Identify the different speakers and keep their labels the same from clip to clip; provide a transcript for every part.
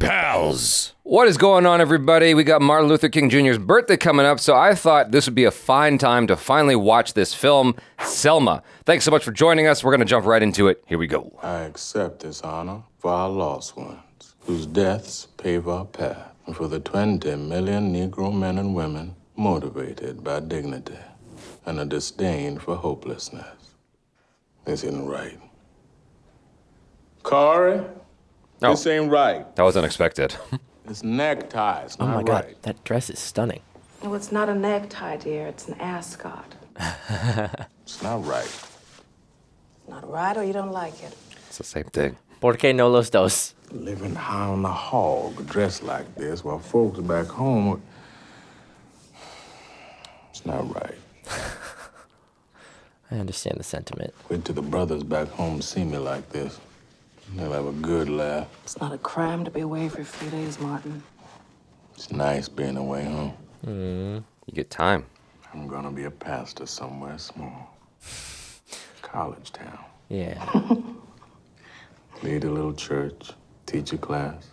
Speaker 1: CinePals. What is going on, everybody? We got Martin Luther King Jr.'s birthday coming up, so I thought this would be a fine time to finally watch this film, Selma. Thanks so much for joining us. We're going to jump right into it. Here we go.
Speaker 2: I accept this honor for our lost ones, whose deaths pave our path, and for the 20 million Negro men and women motivated by dignity and a disdain for hopelessness. This isn't right. Corey? This ain't right.
Speaker 1: That was unexpected.
Speaker 2: This necktie is not right.
Speaker 3: Oh my God, that dress is stunning.
Speaker 4: No, it's not a necktie, dear. It's an ascot.
Speaker 2: It's not right.
Speaker 4: Not right, or you don't like it?
Speaker 1: It's the same thing.
Speaker 3: ¿Por qué no los dos?
Speaker 2: Living high on the hog, dressed like this, while folks back home, it's not right.
Speaker 3: I understand the sentiment.
Speaker 2: Wait till the brothers back home see me like this. They'll have a good laugh.
Speaker 4: It's not a crime to be away for a few days, Martin.
Speaker 2: It's nice being away, huh?
Speaker 1: You get time.
Speaker 2: I'm gonna be a pastor somewhere small. College town.
Speaker 3: Yeah.
Speaker 2: Lead a little church, teach a class.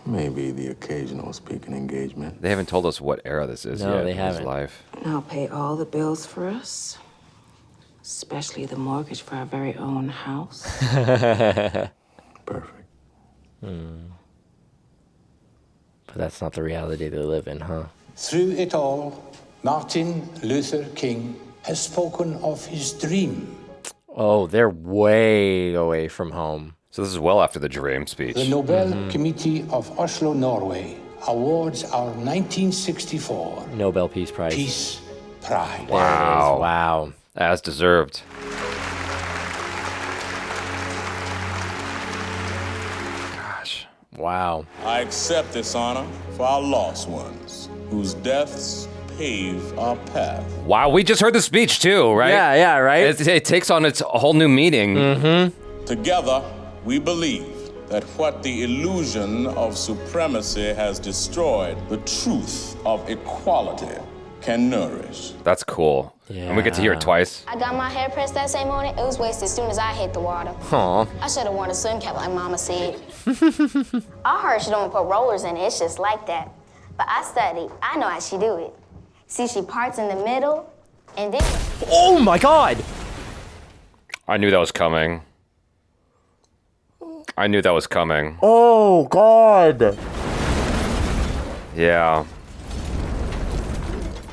Speaker 2: Maybe the occasional speaking engagement.
Speaker 1: They haven't told us what era this is
Speaker 3: No,
Speaker 1: yet
Speaker 3: they
Speaker 1: in his
Speaker 3: haven't.
Speaker 1: life.
Speaker 4: I'll pay all the bills for us, especially the mortgage for our very own house.
Speaker 2: Perfect.
Speaker 3: But that's not the reality they live in, huh?
Speaker 5: Through it all, Martin Luther King has spoken of his dream.
Speaker 3: Oh, they're way away from home.
Speaker 1: So this is well after the dream speech.
Speaker 5: The Nobel Committee of Oslo, Norway, awards our 1964
Speaker 3: Nobel Peace Prize.
Speaker 5: Peace Prize.
Speaker 3: There it is. Wow.
Speaker 1: As deserved. Gosh.
Speaker 3: Wow.
Speaker 2: I accept this honor for our lost ones, whose deaths pave our path.
Speaker 1: Wow, we just heard the speech too, right?
Speaker 3: Yeah, right?
Speaker 1: It takes on its whole new meaning.
Speaker 2: Together, we believe that what the illusion of supremacy has destroyed, the truth of equality can nourish.
Speaker 1: That's cool. And we get to hear it twice.
Speaker 6: I got my hair pressed that same morning. It was wasted as soon as I hit the water.
Speaker 1: Aw.
Speaker 6: I should have worn a swim cap like Mama said. I heard she don't put rollers in it. It's just like that. But I studied. I know how she do it. See, she parts in the middle, and then...
Speaker 3: Oh my God!
Speaker 1: I knew that was coming. I knew that was coming.
Speaker 3: Oh God!
Speaker 1: Yeah.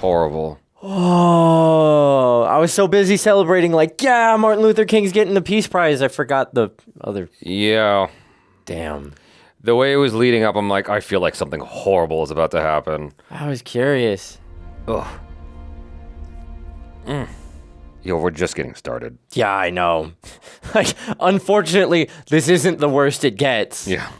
Speaker 1: Horrible.
Speaker 3: Oh, I was so busy celebrating, like, yeah, Martin Luther King's getting the Peace Prize. I forgot the other.
Speaker 1: Yeah.
Speaker 3: Damn.
Speaker 1: The way it was leading up, I'm like, I feel like something horrible is about to happen.
Speaker 3: I was curious.
Speaker 1: Ugh. Yo, we're just getting started.
Speaker 3: Yeah, I know. Like, unfortunately, this isn't the worst it gets.
Speaker 1: Yeah.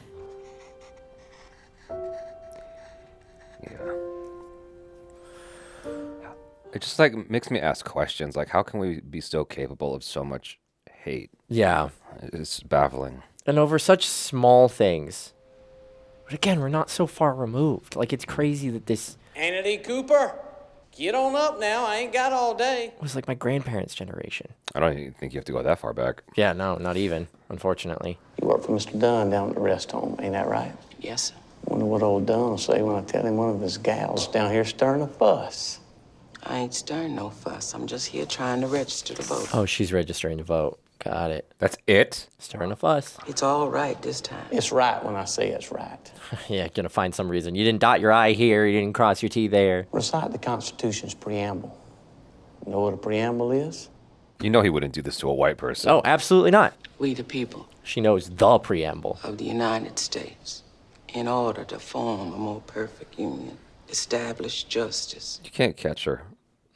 Speaker 1: It just like makes me ask questions like, how can we be so capable of so much hate?
Speaker 3: Yeah.
Speaker 1: It's baffling.
Speaker 3: And over such small things. But again, we're not so far removed. Like, it's crazy that this
Speaker 7: Hannity Cooper, get on up now. I ain't got all day.
Speaker 3: was like my grandparents' generation.
Speaker 1: I don't even think you have to go that far back.
Speaker 3: Yeah, no, not even, unfortunately.
Speaker 5: You work for Mr. Dunn down at the rest home, ain't that right?
Speaker 7: Yes, sir.
Speaker 5: Wonder what old Dunn will say when I tell him one of his gals down here stirring a fuss.
Speaker 7: I ain't stirring no fuss. I'm just here trying to register to vote.
Speaker 3: Oh, she's registering to vote. Got it.
Speaker 1: That's it?
Speaker 3: Stirring a fuss.
Speaker 7: It's all right this time.
Speaker 5: It's right when I say it's right.
Speaker 3: Yeah, gonna find some reason. You didn't dot your I here, you didn't cross your T there.
Speaker 5: Recite the Constitution's preamble. You know what a preamble is?
Speaker 1: You know he wouldn't do this to a white person.
Speaker 3: Oh, absolutely not.
Speaker 7: We the people
Speaker 3: She knows the preamble.
Speaker 7: of the United States, in order to form a more perfect union, establish justice,
Speaker 1: You can't catch her.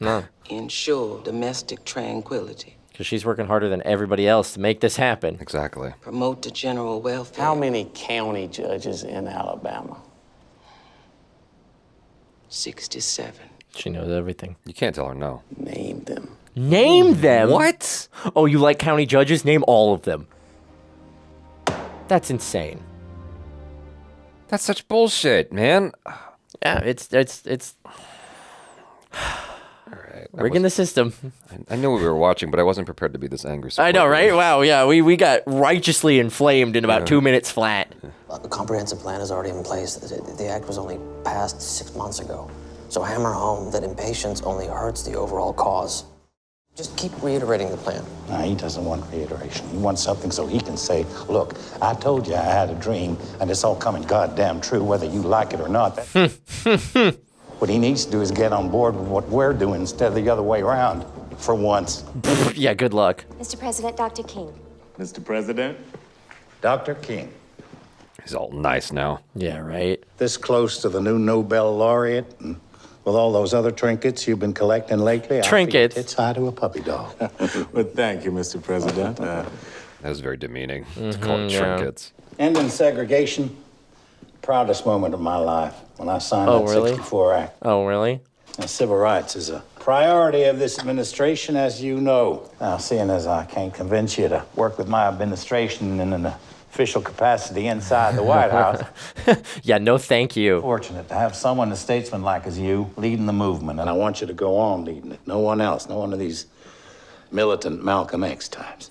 Speaker 3: No,
Speaker 7: ensure domestic tranquility,
Speaker 3: because she's working harder than everybody else to make this happen.
Speaker 1: Exactly.
Speaker 7: promote the general welfare.
Speaker 5: How many county judges in Alabama?
Speaker 7: 67.
Speaker 3: She knows everything.
Speaker 1: You can't tell her no.
Speaker 5: Name them.
Speaker 3: Name them?
Speaker 1: What?
Speaker 3: Oh, you like county judges? Name all of them. That's insane.
Speaker 1: That's such bullshit, man.
Speaker 3: Yeah, it's Rigging the system.
Speaker 1: I knew what we were watching, but I wasn't prepared to be this angry.
Speaker 3: I know, right? Wow, yeah, we got righteously inflamed in about 2 minutes flat.
Speaker 8: The comprehensive plan is already in place. The act was only passed 6 months ago. So hammer home that impatience only hurts the overall cause. Just keep reiterating the plan.
Speaker 5: Nah, he doesn't want reiteration. He wants something so he can say, look, I told you I had a dream, and it's all coming goddamn true, whether you like it or not. What he needs to do is get on board with what we're doing instead of the other way around, for once.
Speaker 3: Yeah, good luck.
Speaker 9: Mr. President, Dr. King.
Speaker 2: Mr. President?
Speaker 5: Dr. King,
Speaker 1: He's all nice now.
Speaker 3: Yeah, right.
Speaker 5: this close to the new Nobel laureate, and with all those other trinkets you've been collecting lately,
Speaker 3: Trinkets?
Speaker 5: It's high to a puppy dog.
Speaker 2: Well, thank you, Mr. President.
Speaker 1: That was very demeaning to call it trinkets.
Speaker 5: Ending segregation, proudest moment of my life when I signed
Speaker 3: Oh,
Speaker 5: that
Speaker 3: really?
Speaker 5: 64 Act.
Speaker 3: Oh, really?
Speaker 5: Now, civil rights is a priority of this administration, as you know. Now, seeing as I can't convince you to work with my administration in an official capacity inside the White House,
Speaker 3: Yeah, no thank you.
Speaker 5: fortunate to have someone as statesman-like as you leading the movement, and I want you to go on leading it. No one else, no one of these militant Malcolm X types.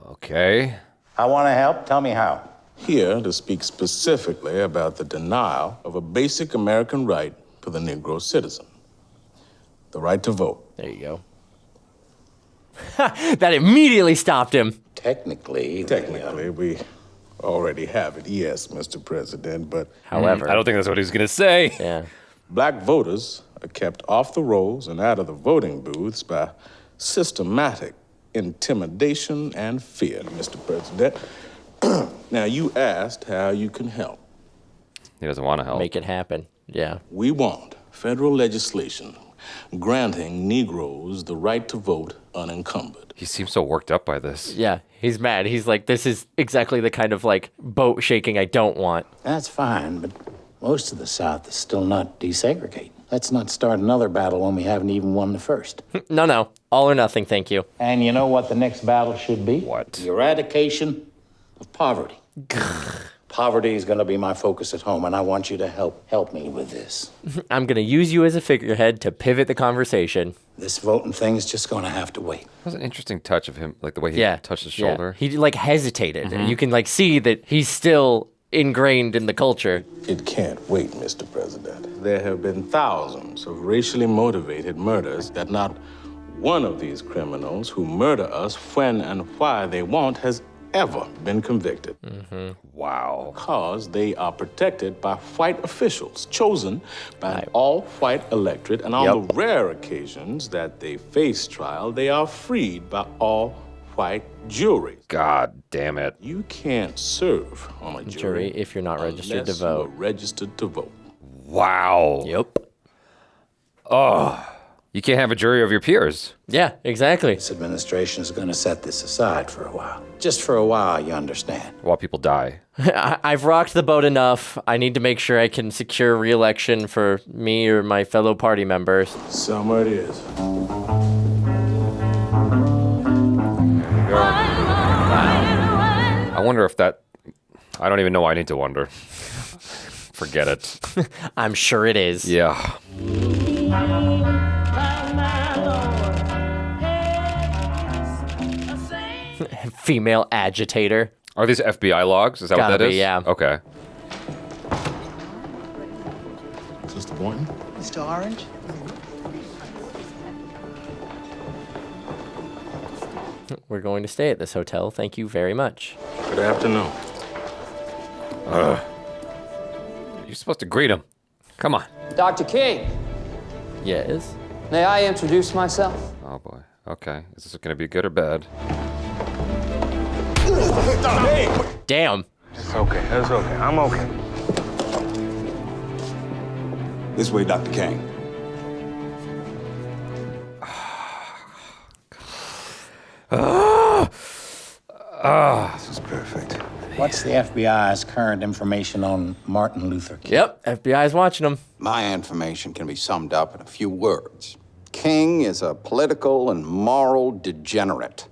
Speaker 1: Okay.
Speaker 5: I want to help. Tell me how.
Speaker 2: Here to speak specifically about the denial of a basic American right for the Negro citizen. The right to vote.
Speaker 3: There you go. That immediately stopped him.
Speaker 5: Technically,
Speaker 2: Technically, we already have it, yes, Mr. President, but
Speaker 3: However.
Speaker 1: I don't think that's what he's going to say.
Speaker 3: Yeah.
Speaker 2: black voters are kept off the rolls and out of the voting booths by systematic intimidation and fear, Mr. President. Now, you asked how you can help.
Speaker 1: He doesn't want to help.
Speaker 3: Make it happen. Yeah.
Speaker 2: We want federal legislation granting Negroes the right to vote unencumbered.
Speaker 1: He seems so worked up by this.
Speaker 3: Yeah. He's mad. He's like, this is exactly the kind of like boat shaking I don't want.
Speaker 5: that's fine, but most of the South is still not desegregating. Let's not start another battle when we haven't even won the first.
Speaker 3: No. All or nothing, thank you.
Speaker 5: And you know what the next battle should be?
Speaker 1: What?
Speaker 5: The eradication of poverty. Poverty is going to be my focus at home, and I want you to help me with this.
Speaker 3: I'm going to use you as a figurehead to pivot the conversation.
Speaker 5: This voting thing's just going to have to wait.
Speaker 1: That was an interesting touch of him, like the way he
Speaker 3: Yeah.
Speaker 1: touched his
Speaker 3: Yeah.
Speaker 1: shoulder.
Speaker 3: He like hesitated. And you can like see that he's still ingrained in the culture.
Speaker 2: It can't wait, Mr. President. There have been thousands of racially motivated murders that not one of these criminals who murder us when and why they want has ever been convicted.
Speaker 1: Wow.
Speaker 2: Because they are protected by white officials chosen by an all-white electorate, and on the rare occasions that they face trial, they are freed by all-white juries.
Speaker 1: God damn it.
Speaker 2: You can't serve on a jury
Speaker 3: If you're not registered to
Speaker 2: unless you are
Speaker 3: vote.
Speaker 2: registered to vote.
Speaker 1: Wow.
Speaker 3: Yep.
Speaker 1: You can't have a jury of your peers.
Speaker 3: Yeah, exactly.
Speaker 5: This administration is going to set this aside for a while. Just for a while, you understand.
Speaker 1: While people die.
Speaker 3: I've rocked the boat enough. I need to make sure I can secure re-election for me or my fellow party members.
Speaker 2: Selma it is.
Speaker 1: I wonder if that... I don't even know why I need to wonder. Forget it.
Speaker 3: I'm sure it is.
Speaker 1: Yeah.
Speaker 3: Female agitator.
Speaker 1: Are these FBI logs? Is that what
Speaker 3: Gotta
Speaker 1: that
Speaker 3: be,
Speaker 1: is?
Speaker 3: yeah.
Speaker 1: Okay.
Speaker 2: Mr. Boynton?
Speaker 10: Mr. Orange?
Speaker 3: We're going to stay at this hotel. Thank you very much.
Speaker 2: Good afternoon.
Speaker 1: You're supposed to greet him. Come on.
Speaker 10: Dr. King,
Speaker 3: Yes.
Speaker 10: may I introduce myself?
Speaker 1: Oh, boy. Okay. Is this going to be good or bad?
Speaker 3: Damn.
Speaker 2: It's okay. That's okay. I'm okay.
Speaker 11: This way, Dr. King.
Speaker 2: This is perfect.
Speaker 5: What's the FBI's current information on Martin Luther King?
Speaker 3: Yep. FBI's watching him.
Speaker 11: My information can be summed up in a few words. King is a political and moral degenerate.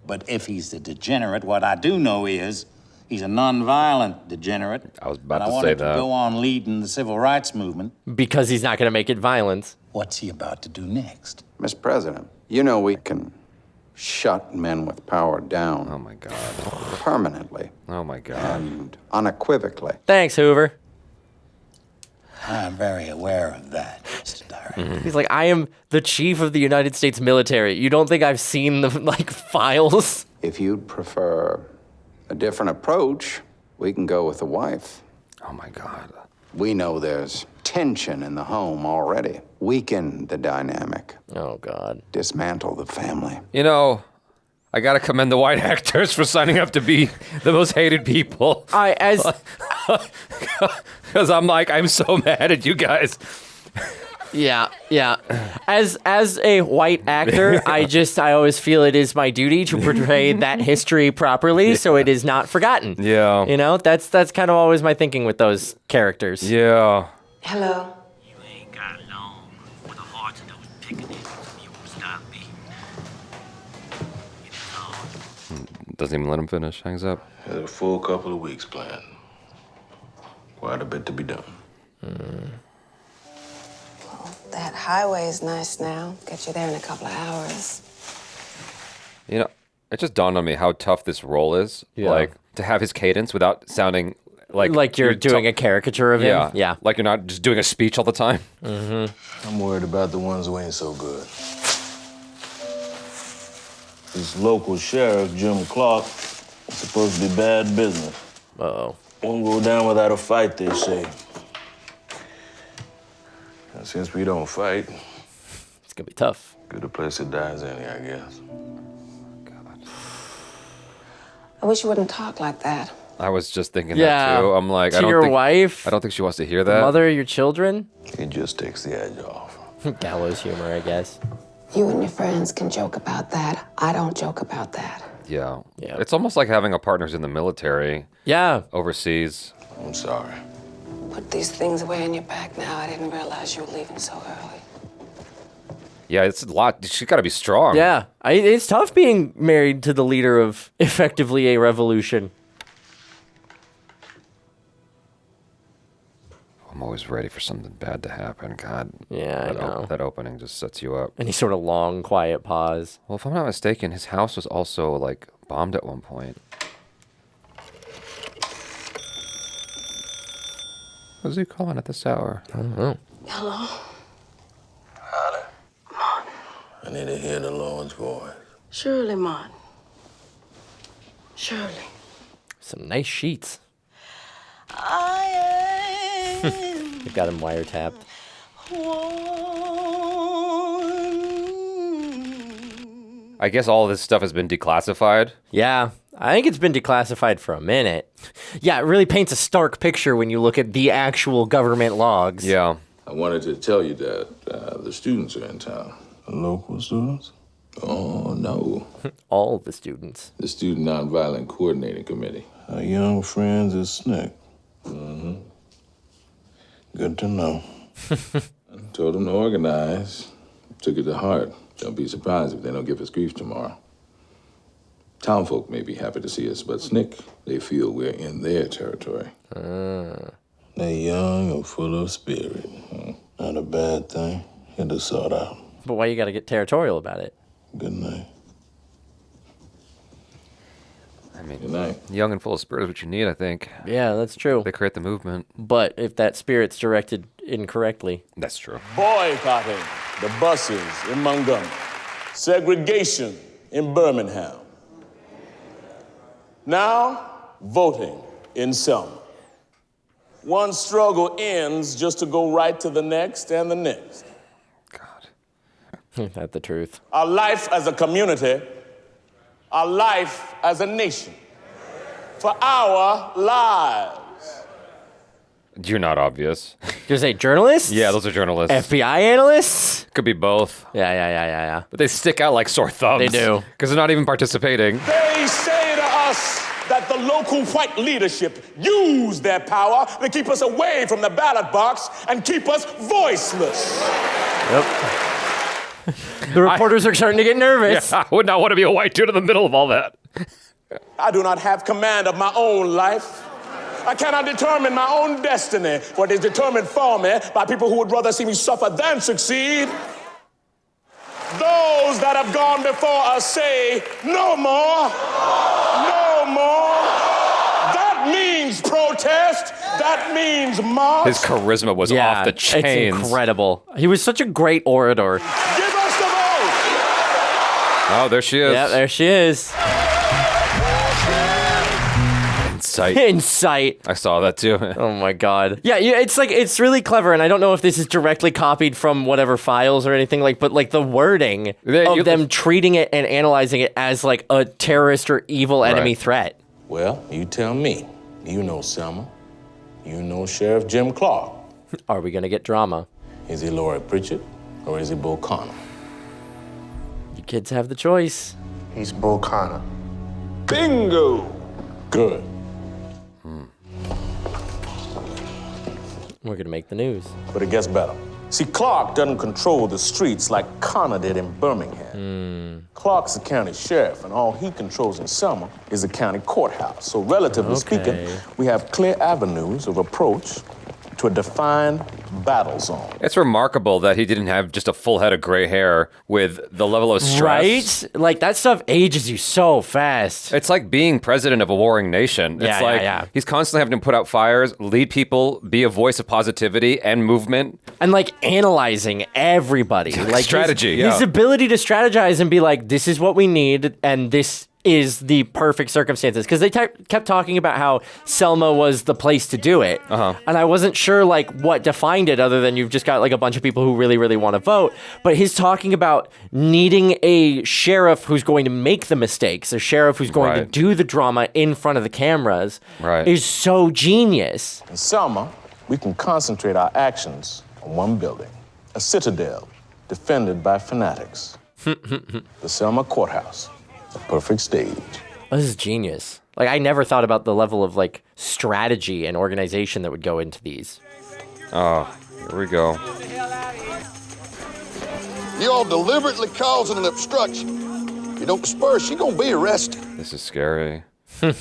Speaker 5: But if he's a degenerate, what I do know is he's a nonviolent degenerate.
Speaker 1: I was about
Speaker 5: and
Speaker 1: to
Speaker 5: I want
Speaker 1: say
Speaker 5: him
Speaker 1: that.
Speaker 5: to go on leading the civil rights movement.
Speaker 3: Because he's not going to make it violence.
Speaker 5: What's he about to do next?
Speaker 11: Mr. President, you know we can shut men with power down.
Speaker 1: Oh, my God.
Speaker 11: Permanently.
Speaker 1: Oh, my God.
Speaker 11: And unequivocally.
Speaker 3: Thanks, Hoover.
Speaker 5: I'm very aware of that, Mr. Director.
Speaker 3: He's like, I am the chief of the United States military. You don't think I've seen the, files?
Speaker 11: If you'd prefer a different approach, we can go with the wife.
Speaker 1: Oh, my God.
Speaker 11: We know there's tension in the home already. Weaken the dynamic.
Speaker 3: Oh, God.
Speaker 11: Dismantle the family.
Speaker 1: You know, I gotta commend the white actors for signing up to be the most hated people. Because I'm so mad at you guys.
Speaker 3: Yeah. As a white actor, I always feel it is my duty to portray that history properly so it is not forgotten.
Speaker 1: Yeah.
Speaker 3: You know, that's kind of always my thinking with those characters.
Speaker 1: Yeah.
Speaker 4: Hello.
Speaker 9: You ain't got long with the hearts of those pickaninnies if you won't stop me.
Speaker 1: Doesn't even let him finish. Hangs up.
Speaker 2: Had a full couple of weeks planned. Quite a bit to be done.
Speaker 4: That highway is nice now. Get you there in a couple of hours.
Speaker 1: You know, it just dawned on me how tough this role is.
Speaker 3: Yeah.
Speaker 1: Like, to have his cadence without sounding like
Speaker 3: you're doing a caricature of him. Yeah.
Speaker 1: Like you're not just doing a speech all the time.
Speaker 3: Mm-hmm.
Speaker 2: I'm worried about the ones who ain't so good. This local sheriff, Jim Clark, is supposed to be bad business.
Speaker 3: Uh-oh.
Speaker 2: Won't go down without a fight, they say. And since we don't fight,
Speaker 3: it's gonna be tough.
Speaker 2: Good a place that dies any, I guess.
Speaker 4: I wish you wouldn't talk like that.
Speaker 1: I was just thinking that too. I'm like,
Speaker 3: to
Speaker 1: I don't
Speaker 3: your
Speaker 1: think
Speaker 3: wife,
Speaker 1: I don't think she wants to hear that.
Speaker 3: mother of your children.
Speaker 2: It just takes the edge off.
Speaker 3: Gallows humor, I guess.
Speaker 4: You and your friends can joke about that. I don't joke about that.
Speaker 1: Yeah. It's almost like having a partner's in the military.
Speaker 3: Yeah.
Speaker 1: Overseas.
Speaker 2: I'm sorry.
Speaker 4: Put these things away in your bag now. I didn't realize you were leaving so early.
Speaker 1: Yeah, it's a lot. She's got to be strong.
Speaker 3: Yeah. It's tough being married to the leader of effectively a revolution.
Speaker 1: I'm always ready for something bad to happen. God.
Speaker 3: Yeah, I know.
Speaker 1: That opening just sets you up.
Speaker 3: Any sort of long, quiet pause.
Speaker 1: Well, if I'm not mistaken, his house was also, bombed at one point. Who's he calling at this hour?
Speaker 3: I don't know.
Speaker 4: Hello?
Speaker 2: Howdy. I need to hear the Lord's voice.
Speaker 4: Surely, Mon. Surely.
Speaker 3: Some nice sheets.
Speaker 4: I
Speaker 3: They've got him wiretapped.
Speaker 1: I guess all of this stuff has been declassified.
Speaker 3: Yeah, I think it's been declassified for a minute. Yeah, it really paints a stark picture when you look at the actual government logs.
Speaker 1: Yeah.
Speaker 2: I wanted to tell you that the students are in town. The local students? Oh, no.
Speaker 3: All the students.
Speaker 2: The Student Nonviolent Coordinating Committee. Our young friends at SNCC. Mm-hmm. Good to know. Told them to organize. Took it to heart. Don't be surprised if they don't give us grief tomorrow. Townfolk may be happy to see us, but SNCC, they feel we're in their territory. They're young and full of spirit. Not a bad thing. Had to sort out.
Speaker 3: But why you gotta get territorial about it?
Speaker 2: Good night.
Speaker 1: I mean,
Speaker 2: Good night.
Speaker 1: Young and full of spirit is what you need, I think.
Speaker 3: Yeah, that's true.
Speaker 1: They create the movement.
Speaker 3: But if that spirit's directed incorrectly.
Speaker 1: That's true.
Speaker 12: Boycotting the buses in Montgomery. Segregation in Birmingham. Now, voting in Selma. One struggle ends just to go right to the next and the next.
Speaker 3: Ain't that the truth?
Speaker 12: Our life as a community, our life as a nation, for our lives.
Speaker 1: You're not obvious.
Speaker 3: You're say journalists?
Speaker 1: Yeah, those are journalists.
Speaker 3: FBI analysts?
Speaker 1: Could be both.
Speaker 3: Yeah.
Speaker 1: But they stick out like sore thumbs.
Speaker 3: They do.
Speaker 1: Because they're not even participating.
Speaker 12: They say to us that the local white leadership use their power to keep us away from the ballot box and keep us voiceless.
Speaker 3: Yep. The reporters are starting to get nervous.
Speaker 1: Yeah, I would not want to be a white dude in the middle of all that.
Speaker 12: I do not have command of my own life. I cannot determine my own destiny, for it is determined for me by people who would rather see me suffer than succeed. Those that have gone before us say, no more, no more. That means protest. That means march.
Speaker 1: His charisma was off the chains.
Speaker 3: It's incredible. He was such a great orator.
Speaker 12: Give us the vote.
Speaker 1: Oh, there she is.
Speaker 3: Yeah, there she is.
Speaker 1: Insight.
Speaker 3: Insight.
Speaker 1: I saw that too.
Speaker 3: Oh my god. Yeah, it's really clever, and I don't know if this is directly copied from whatever files or anything, but the wording of them treating it and analyzing it as like a terrorist or evil enemy threat.
Speaker 2: Well, you tell me. You know Selma. You know Sheriff Jim Clark.
Speaker 3: Are we gonna get drama?
Speaker 2: Is he Laurie Pritchett or is he Bull Connor?
Speaker 3: You kids have the choice.
Speaker 13: He's Bull Connor.
Speaker 12: Bingo.
Speaker 2: Good.
Speaker 3: We're gonna make the news.
Speaker 2: But it gets better. See, Clark doesn't control the streets like Connor did in Birmingham. Clark's the county sheriff, and all he controls in Selma is the county courthouse. So relatively speaking, we have clear avenues of approach to a defined battle zone.
Speaker 1: It's remarkable that he didn't have just a full head of gray hair with the level of stress.
Speaker 3: Right? Like, that stuff ages you so fast.
Speaker 1: It's like being president of a warring nation. It's he's constantly having to put out fires, lead people, be a voice of positivity and movement.
Speaker 3: And, like, analyzing everybody. Like
Speaker 1: strategy,
Speaker 3: his ability to strategize and be like, this is what we need, and this is the perfect circumstances. Because they kept talking about how Selma was the place to do it. And I wasn't sure, like, what defined it other than you've just got, like, a bunch of people who really, really want to vote. But his talking about needing a sheriff who's going to make the mistakes, a sheriff who's going to do the drama in front of the cameras is so genius.
Speaker 2: In Selma, we can concentrate our actions on one building, a citadel defended by fanatics. The Selma Courthouse. A perfect stage.
Speaker 3: This is genius. Like, I never thought about the level of, like, strategy and organization that would go into these.
Speaker 1: Oh, here we go.
Speaker 14: You all deliberately causing an obstruction. If you don't disperse, you're gonna be arrested.
Speaker 1: This is scary.
Speaker 12: We're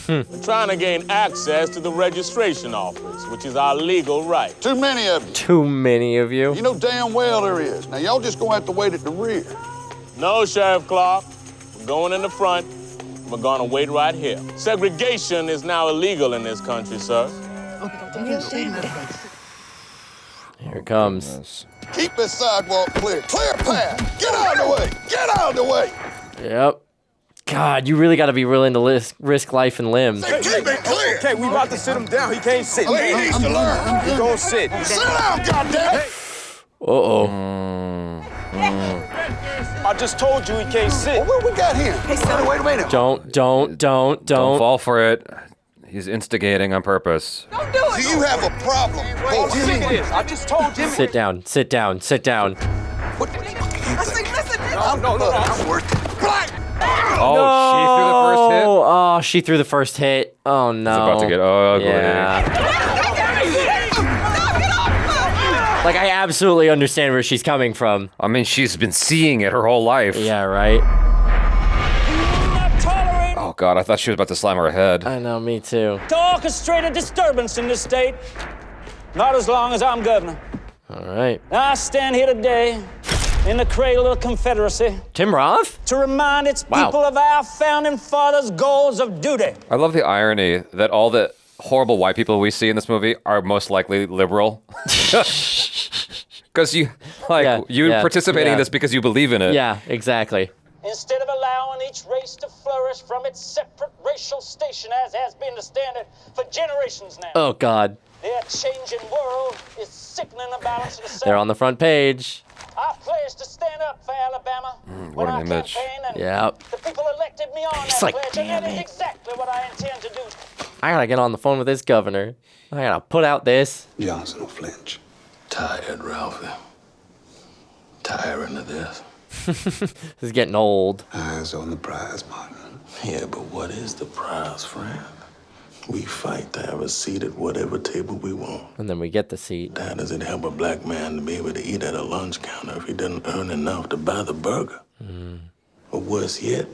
Speaker 12: trying to gain access to the registration office, which is our legal right.
Speaker 14: Too many of you.
Speaker 3: Too many of you.
Speaker 14: You know damn well there is. Now, y'all just gonna have to wait at the rear.
Speaker 12: No, Sheriff Clark. We're going in the front. We're gonna wait right here. Segregation is now illegal in this country, sir.
Speaker 3: Here it comes.
Speaker 14: Keep this sidewalk clear. Clear path. Get out of the way. Get out of the way.
Speaker 3: Yep. God, you really got to be willing to risk life and limb.
Speaker 14: Keep it clear.
Speaker 15: Okay, we about to sit him down. He can't sit.
Speaker 14: Oh, he needs to learn.
Speaker 15: He gonna sit.
Speaker 14: Sit down, goddammit.
Speaker 3: Uh-oh.
Speaker 15: I just told you he can't sit.
Speaker 14: Well, what we got here? Hey, son, wait a minute.
Speaker 3: Don't
Speaker 1: fall for it. He's instigating on purpose.
Speaker 14: Don't do it. Do you have a problem?
Speaker 15: Oh, look at this. I just told Jimmy.
Speaker 3: Sit down. Sit down. Sit down.
Speaker 14: What?
Speaker 15: I say, listen. No. I'm working.
Speaker 1: Oh, she threw the first hit?
Speaker 3: Oh, she threw the first hit. Oh, no.
Speaker 1: It's about to get ugly.
Speaker 3: Yeah. Like, I absolutely understand where she's coming from.
Speaker 1: I mean, she's been seeing it her whole life.
Speaker 3: Yeah, right?
Speaker 1: Oh, God, I thought she was about to slam her head.
Speaker 3: I know, me too.
Speaker 16: To orchestrate a disturbance in this state. Not as long as I'm governor.
Speaker 3: All right.
Speaker 16: I stand here today in the cradle of the Confederacy.
Speaker 3: Tim Roth?
Speaker 16: To remind its people of our founding fathers' goals of duty.
Speaker 1: I love the irony that all the horrible white people we see in this movie are most likely liberal. Because you participating in this because you believe in it.
Speaker 3: Yeah, exactly.
Speaker 16: Instead of allowing each race to flourish from its separate racial station, as has been the standard for generations now.
Speaker 3: Oh, God.
Speaker 16: Their changing world is sickening the balance of the South.
Speaker 3: They're on the front page.
Speaker 16: I pledge to stand up for Alabama.
Speaker 1: What an image.
Speaker 3: Yeah.
Speaker 16: The people elected me on that pledge, and that is exactly what I intend to do.
Speaker 3: I gotta get on the phone with this governor. I gotta put out this.
Speaker 2: Johnson will flinch. Tired, Ralphie. Tiring of this.
Speaker 3: This is getting old.
Speaker 2: Eyes on the prize, Martin. Yeah, but what is the prize, friend? We fight to have a seat at whatever table we want.
Speaker 3: And then we get the seat.
Speaker 2: How does it help a black man to be able to eat at a lunch counter if he doesn't earn enough to buy the burger? Or worse yet,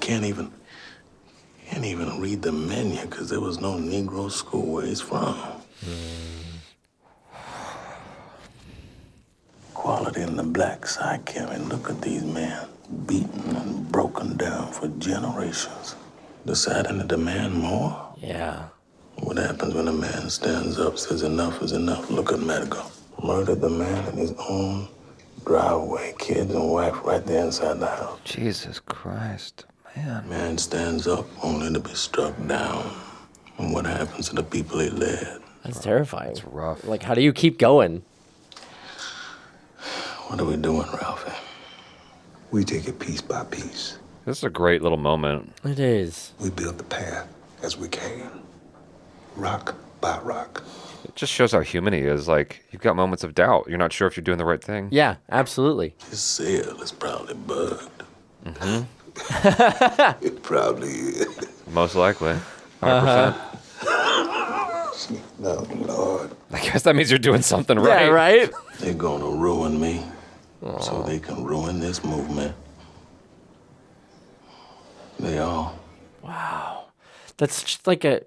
Speaker 2: can't even Can't even read the menu because there was no Negro school where he's from. Quality in the black side, Kevin. Look at these men, beaten and broken down for generations. Deciding to demand more?
Speaker 3: Yeah.
Speaker 2: What happens when a man stands up, says enough is enough? Look at Medical. Murdered the man in his own driveway, kids and wife right there inside the house.
Speaker 1: Jesus Christ, man.
Speaker 2: Man stands up only to be struck down. And what happens to the people he led?
Speaker 3: That's terrifying.
Speaker 1: It's rough.
Speaker 3: Like, how do you keep going?
Speaker 2: What are we doing, Ralphie?
Speaker 13: We take it piece by piece.
Speaker 1: This is a great little moment.
Speaker 3: It is.
Speaker 13: We build the path as we can, rock by rock.
Speaker 1: It just shows how human he is. Like, you've got moments of doubt. You're not sure if you're doing the right thing.
Speaker 3: Yeah, absolutely.
Speaker 2: His cell is probably bugged.
Speaker 1: Mm-hmm.
Speaker 13: It probably is.
Speaker 1: Most likely. 100%.
Speaker 13: No, Lord.
Speaker 1: I guess that means you're doing something right.
Speaker 3: Yeah, right?
Speaker 2: They're gonna ruin me so they can ruin this movement. They all.
Speaker 3: Wow. That's just like it's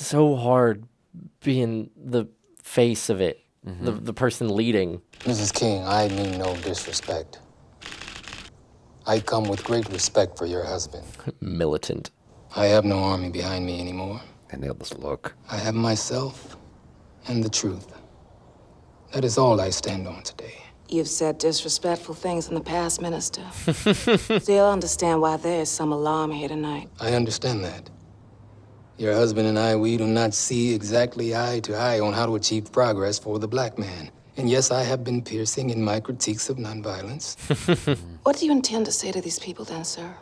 Speaker 3: so hard being the face of it, the person leading.
Speaker 8: Mrs. King, I mean no disrespect. I come with great respect for your husband.
Speaker 3: Militant.
Speaker 8: I have no army behind me anymore.
Speaker 1: I nailed this look.
Speaker 8: I have myself and the truth. That is all I stand on today.
Speaker 4: You've said disrespectful things in the past, Minister. So you'll understand why there is some alarm here tonight.
Speaker 8: I understand that. Your husband and I, we do not see exactly eye to eye on how to achieve progress for the black man. And yes, I have been piercing in my critiques of nonviolence.
Speaker 4: What do you intend to say to these people then, sir?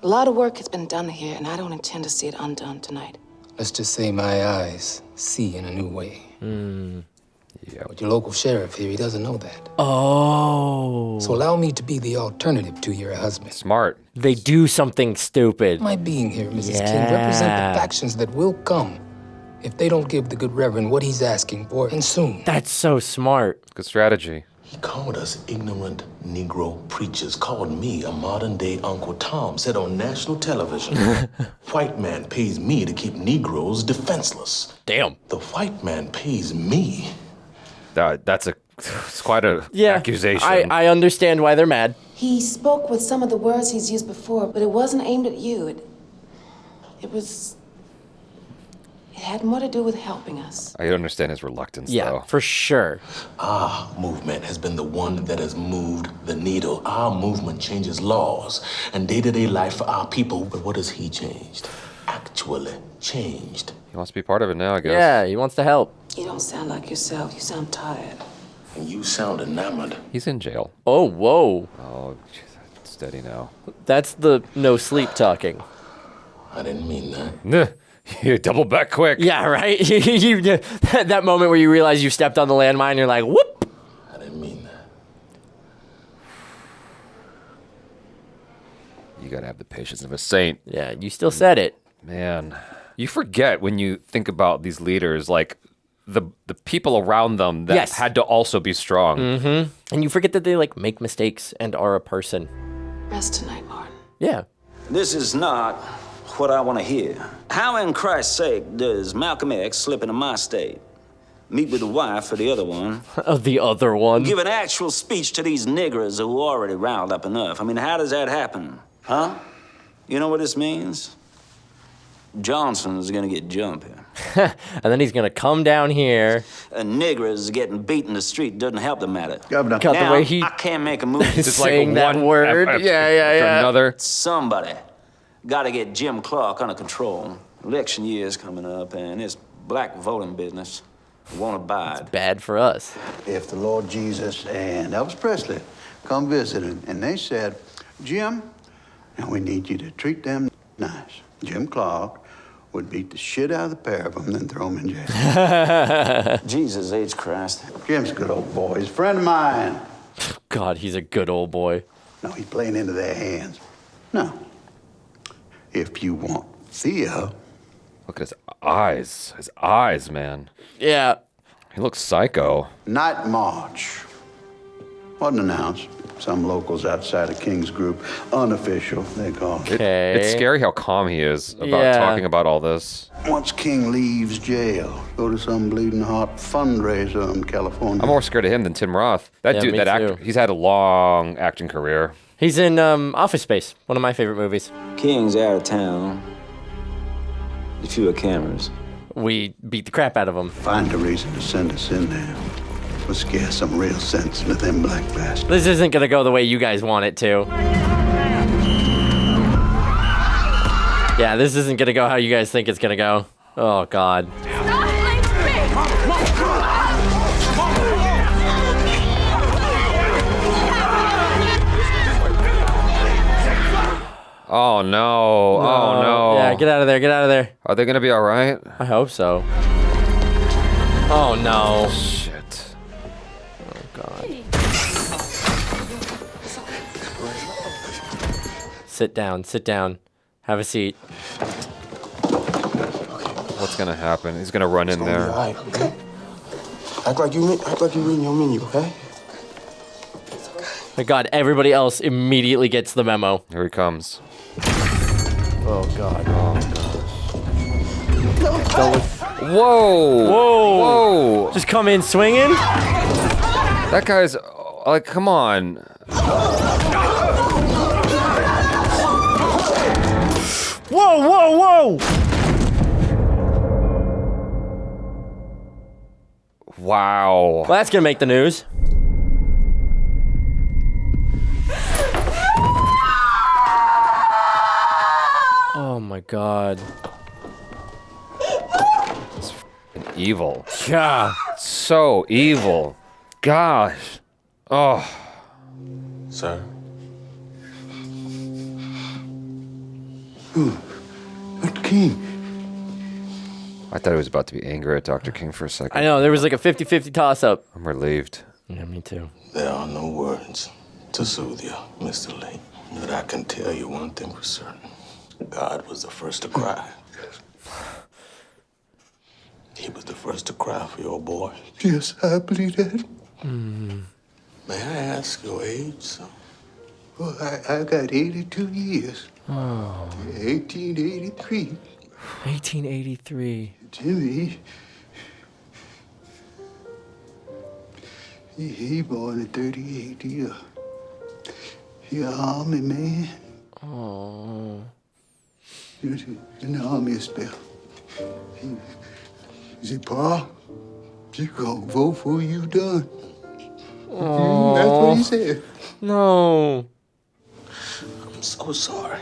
Speaker 4: A lot of work has been done here, and I don't intend to see it undone tonight.
Speaker 8: Let's just say my eyes see in a new way.
Speaker 1: Yeah.
Speaker 8: But your local sheriff here, he doesn't know that.
Speaker 3: Oh.
Speaker 8: So allow me to be the alternative to your husband.
Speaker 1: Smart.
Speaker 3: They do something stupid.
Speaker 8: My being here, Mrs. King, represent the factions that will come if they don't give the good reverend what he's asking for, and soon.
Speaker 3: That's so smart.
Speaker 1: Good strategy.
Speaker 2: He called us ignorant Negro preachers, called me a modern-day Uncle Tom, said on national television, white man pays me to keep Negroes defenseless.
Speaker 3: Damn.
Speaker 2: The white man pays me.
Speaker 1: It's quite a accusation.
Speaker 3: I understand why they're mad.
Speaker 4: He spoke with some of the words he's used before, but it wasn't aimed at you. It had more to do with helping us.
Speaker 1: I understand his reluctance, though.
Speaker 3: For sure.
Speaker 2: Our movement has been the one that has moved the needle. Our movement changes laws and day-to-day life for our people. But what has he changed? Actually changed.
Speaker 1: He wants to be part of it now, I guess.
Speaker 3: Yeah, he wants to help.
Speaker 4: You don't sound like yourself. You sound tired.
Speaker 2: And you sound enamored.
Speaker 1: He's in jail.
Speaker 3: Oh, whoa.
Speaker 1: Oh, geez, steady now.
Speaker 3: That's the no sleep talking.
Speaker 2: I didn't mean that.
Speaker 1: Nah. You double back quick.
Speaker 3: Yeah, right? That moment where you realize you stepped on the landmine, you're like, whoop.
Speaker 2: I didn't mean that.
Speaker 1: You gotta have the patience of a saint.
Speaker 3: Yeah, you still said it.
Speaker 1: Man, you forget when you think about these leaders, like the people around them that had to also be strong.
Speaker 3: Mm-hmm. And you forget that they make mistakes and are a person.
Speaker 4: Rest tonight, Martin.
Speaker 3: Yeah.
Speaker 9: This is not what I want to hear. How in Christ's sake does Malcolm X slip into my state? Meet with the wife for the other one.
Speaker 3: The other one?
Speaker 9: Give an actual speech to these niggers who are already riled up enough. I mean, how does that happen? Huh? You know what this means? Johnson's gonna get jumpy.
Speaker 3: And then he's gonna come down here.
Speaker 9: A nigger is getting beat in the street doesn't help the matter.
Speaker 13: Governor.
Speaker 3: Cut
Speaker 9: now,
Speaker 3: the way he
Speaker 9: I can't make a move.
Speaker 3: is saying that word. Yeah.
Speaker 1: Another.
Speaker 9: Somebody got to get Jim Clark under control. Election year is coming up, and this black voting business won't abide.
Speaker 3: Bad for us.
Speaker 13: If the Lord Jesus and Elvis Presley come visiting, and they said, Jim, now we need you to treat them nice. Jim Clark would beat the shit out of the pair of them, then throw them in jail.
Speaker 9: Jesus H. Christ.
Speaker 13: Jim's a good old boy. He's a friend of mine.
Speaker 3: God, he's a good old boy.
Speaker 13: No, he's playing into their hands. No. If you want Thea.
Speaker 1: Look at his eyes. His eyes, man.
Speaker 3: Yeah.
Speaker 1: He looks psycho.
Speaker 13: Night march Wasn't announced. Some locals outside of King's group, unofficial, they call it.
Speaker 1: It's scary how calm he is about talking about all this.
Speaker 13: Once King leaves jail, go to some bleeding heart fundraiser in California.
Speaker 1: I'm more scared of him than Tim Roth. That dude, that actor, he's had a long acting career.
Speaker 3: He's in Office Space, one of my favorite movies.
Speaker 9: King's out of town. A few cameras.
Speaker 3: We beat the crap out of him.
Speaker 13: Find a reason to send us in there. We'll scare some real sense into them black bastards.
Speaker 3: This isn't gonna go the way you guys want it to. Yeah, this isn't gonna go how you guys think it's gonna go. Oh, God.
Speaker 1: Oh, no. Oh, no.
Speaker 3: Yeah, get out of there. Get out of there.
Speaker 1: Are they going to be all right?
Speaker 3: I hope so. Oh, no.
Speaker 1: Shit.
Speaker 3: Oh, God. Sit down. Sit down. Have a seat.
Speaker 1: What's going to happen? He's going to run in there.
Speaker 15: All right, okay? Act like you reading your menu, okay?
Speaker 3: My God, everybody else immediately gets the memo.
Speaker 1: Here he comes.
Speaker 3: Oh, God.
Speaker 1: Oh, gosh. Whoa!
Speaker 3: Whoa!
Speaker 1: Whoa!
Speaker 3: Just come in swinging?
Speaker 1: That guy's, like, come on.
Speaker 3: Whoa, whoa, whoa!
Speaker 1: Wow.
Speaker 3: Well, that's gonna make the news. Oh my God.
Speaker 1: It's f***ing evil.
Speaker 3: Yeah.
Speaker 1: So evil. Gosh. Oh.
Speaker 2: Sir?
Speaker 13: Dr. King.
Speaker 1: I thought he was about to be angry at Dr. King for a second.
Speaker 3: I know, there was like a 50-50 toss-up.
Speaker 1: I'm relieved.
Speaker 3: Yeah, me too.
Speaker 2: There are no words to soothe you, Mr. Lee. But I can tell you one thing for certain. God was the first to cry. He was the first to cry for your boy.
Speaker 13: Yes, I believe that.
Speaker 2: May I ask your age, son?
Speaker 13: Well, I got 82 years.
Speaker 3: Oh.
Speaker 13: 1883.
Speaker 3: 1883.
Speaker 13: Jimmy, he born in 38 year. He an army man.
Speaker 3: Oh.
Speaker 13: In the army spell. He said, Pa, you gonna vote for you done.
Speaker 3: Oh.
Speaker 13: That's what he said.
Speaker 3: No.
Speaker 2: I'm so sorry.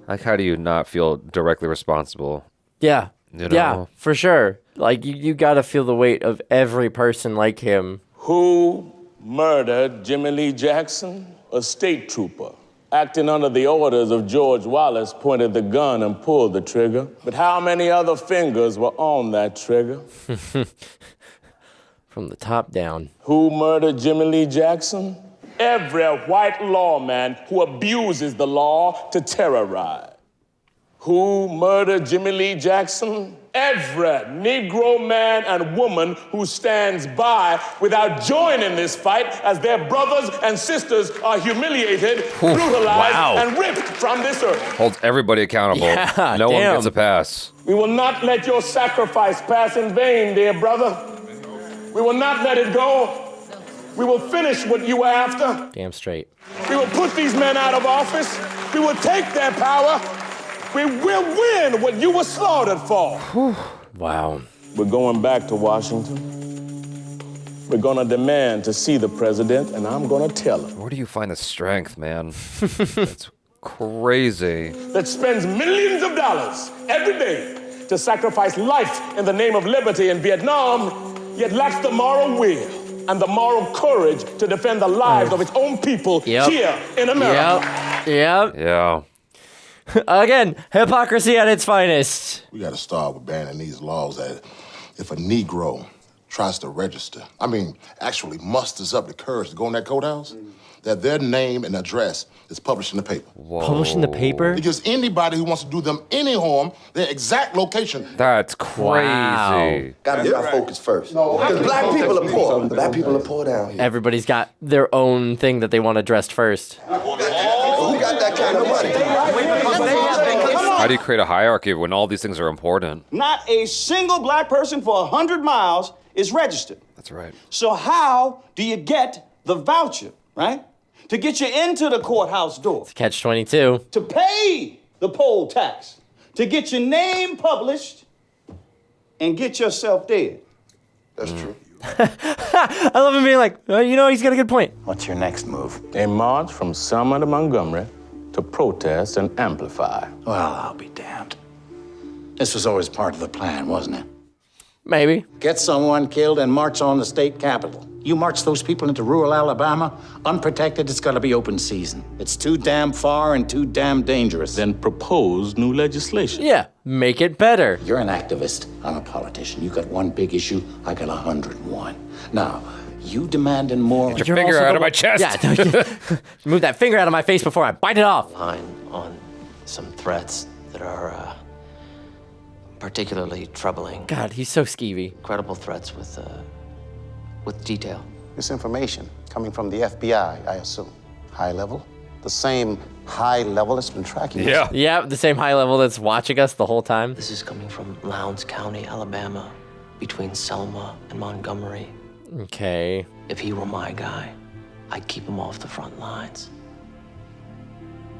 Speaker 1: Like, how do you not feel directly responsible?
Speaker 3: Yeah.
Speaker 1: You know?
Speaker 3: Yeah, for sure. Like, you gotta feel the weight of every person like him.
Speaker 12: Who murdered Jimmy Lee Jackson? A state trooper, acting under the orders of George Wallace, pointed the gun and pulled the trigger. But how many other fingers were on that trigger?
Speaker 3: From the top down.
Speaker 12: Who murdered Jimmy Lee Jackson? Every white lawman who abuses the law to terrorize. Who murdered Jimmy Lee Jackson? Every Negro man and woman who stands by without joining this fight as their brothers and sisters are humiliated, brutalized, and ripped from this earth.
Speaker 1: Holds everybody accountable.
Speaker 3: Yeah,
Speaker 1: no one
Speaker 3: damn.
Speaker 1: gets a pass.
Speaker 12: We will not let your sacrifice pass in vain, dear brother. We will not let it go. We will finish what you were after.
Speaker 3: Damn straight.
Speaker 12: We will put these men out of office. We will take their power. We will win what you were slaughtered for.
Speaker 3: Wow.
Speaker 12: We're going back to Washington. We're gonna demand to see the president, and I'm gonna tell him.
Speaker 1: Where do you find the strength, man? That's crazy.
Speaker 12: That spends millions of dollars every day to sacrifice life in the name of liberty in Vietnam, yet lacks the moral will and the moral courage to defend the lives of its own people here in America.
Speaker 3: Yep.
Speaker 1: Yeah.
Speaker 3: Again, hypocrisy at its finest.
Speaker 14: We gotta start with banning these laws that if a Negro tries to register, actually musters up the courage to go in that courthouse, that their name and address is published in the paper.
Speaker 3: Published in the paper?
Speaker 14: It gives anybody who wants to do them any harm their exact location.
Speaker 1: That's crazy.
Speaker 3: Wow.
Speaker 15: Gotta get our focus first. Because black people are poor. Black people are poor down here.
Speaker 3: Everybody's got their own thing that they want addressed first.
Speaker 15: Who got that kind of money?
Speaker 1: How do you create a hierarchy when all these things are important?
Speaker 17: Not a single black person for 100 miles is registered.
Speaker 1: That's right.
Speaker 17: So how do you get the voucher, right? To get you into the courthouse door.
Speaker 3: Catch-22.
Speaker 17: To pay the poll tax. To get your name published and get yourself dead.
Speaker 14: That's true.
Speaker 3: I love him being like, you know, he's got a good point.
Speaker 5: What's your next move?
Speaker 2: A march from Selma to Montgomery to protest and amplify.
Speaker 5: Well, I'll be damned. This was always part of the plan, wasn't it?
Speaker 3: Maybe.
Speaker 5: Get someone killed and march on the state capitol. You march those people into rural Alabama, unprotected, it's gotta be open season. It's too damn far and too damn dangerous.
Speaker 2: Then propose new legislation.
Speaker 3: Yeah, make it better.
Speaker 5: You're an activist, I'm a politician. You got one big issue, I got 101. Now, you demanding more.
Speaker 1: Get your finger out of my chest.
Speaker 3: Yeah, move that finger out of my face before I bite it off.
Speaker 8: Line on some threats that are particularly troubling.
Speaker 3: God, he's so skeevy.
Speaker 8: Credible threats with detail.
Speaker 18: This information coming from the FBI, I assume. High level? The same high level that's been tracking us.
Speaker 3: Yeah, the same high level that's watching us the whole time.
Speaker 8: This is coming from Lowndes County, Alabama, between Selma and Montgomery.
Speaker 3: Okay.
Speaker 8: If he were my guy, I'd keep him off the front lines.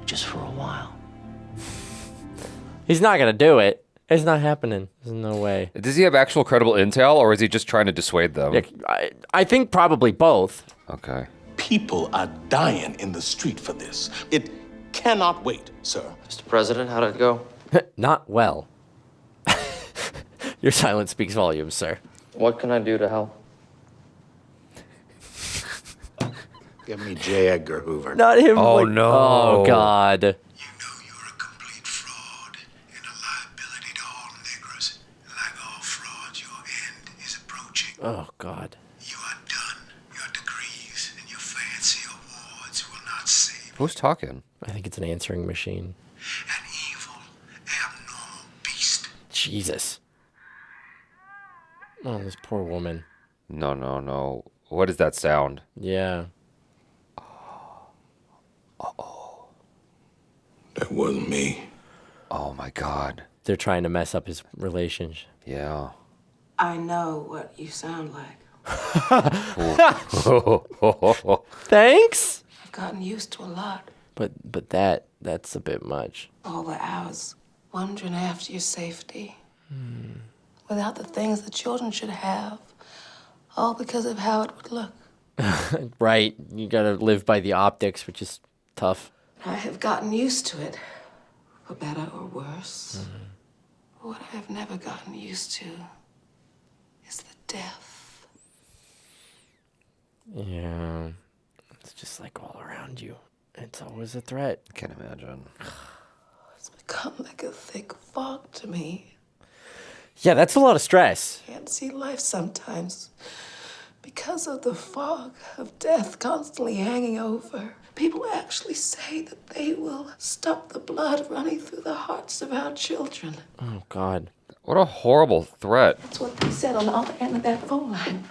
Speaker 8: Just for a while.
Speaker 3: He's not gonna do it. It's not happening. There's no way.
Speaker 1: Does he have actual credible intel, or is he just trying to dissuade them?
Speaker 3: Yeah, I think probably both.
Speaker 1: Okay.
Speaker 12: People are dying in the street for this. It cannot wait, sir.
Speaker 8: Mr. President, how did it go?
Speaker 3: Not well. Your silence speaks volumes, sir.
Speaker 8: What can I do to help?
Speaker 5: Give me J. Edgar Hoover.
Speaker 3: Not him.
Speaker 1: Oh, no.
Speaker 3: Oh, God. Oh, God.
Speaker 5: You are done. Your degrees and your fancy awards will not save.
Speaker 1: Who's talking?
Speaker 3: I think it's an answering machine.
Speaker 5: An evil, abnormal beast.
Speaker 3: Jesus. Oh, this poor woman.
Speaker 1: No. What is that sound?
Speaker 3: Yeah.
Speaker 1: Uh-oh.
Speaker 14: That wasn't me.
Speaker 1: Oh, my God.
Speaker 3: They're trying to mess up his relationship.
Speaker 1: Yeah.
Speaker 4: I know what you sound like.
Speaker 3: Thanks.
Speaker 4: I've gotten used to a lot.
Speaker 3: But that's a bit much.
Speaker 4: All the hours wondering after your safety. Without the things the children should have. All because of how it would look.
Speaker 3: Right. You gotta live by the optics, which is tough.
Speaker 4: I have gotten used to it. For better or worse. What I have never gotten used to is the death.
Speaker 3: Yeah. It's just like all around you. It's always a threat.
Speaker 1: I can't imagine.
Speaker 4: It's become like a thick fog to me.
Speaker 3: Yeah, that's a lot of stress.
Speaker 4: I can't see life sometimes because of the fog of death constantly hanging over. People actually say that they will stop the blood running through the hearts of our children.
Speaker 3: Oh, God.
Speaker 1: What a horrible threat.
Speaker 4: That's what they said on the other end of that phone line.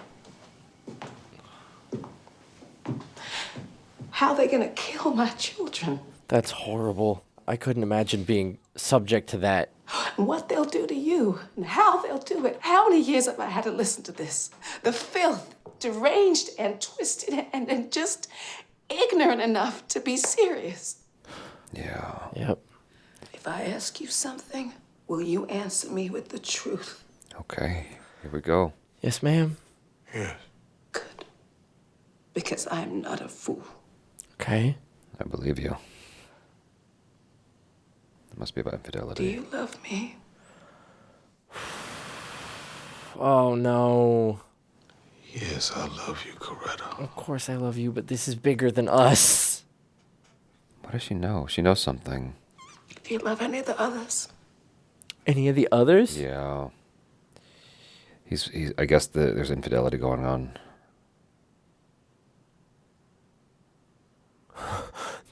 Speaker 4: How are they gonna kill my children?
Speaker 3: That's horrible. I couldn't imagine being subject to that.
Speaker 4: And what they'll do to you, and how they'll do it. How many years have I had to listen to this? The filth, deranged and twisted and just ignorant enough to be serious.
Speaker 1: Yeah.
Speaker 3: Yep.
Speaker 4: If I ask you something, will you answer me with the truth?
Speaker 1: Okay. Here we go.
Speaker 3: Yes, ma'am.
Speaker 14: Yes.
Speaker 4: Because I'm not a fool.
Speaker 3: Okay.
Speaker 1: I believe you. It must be about infidelity.
Speaker 4: Do you love me?
Speaker 3: Oh, no.
Speaker 14: Yes, I love you, Coretta.
Speaker 3: Of course I love you, but this is bigger than us.
Speaker 1: What does she know? She knows something.
Speaker 4: Do you love any of the others?
Speaker 3: Any of the others?
Speaker 1: Yeah. He's I guess there's infidelity going on.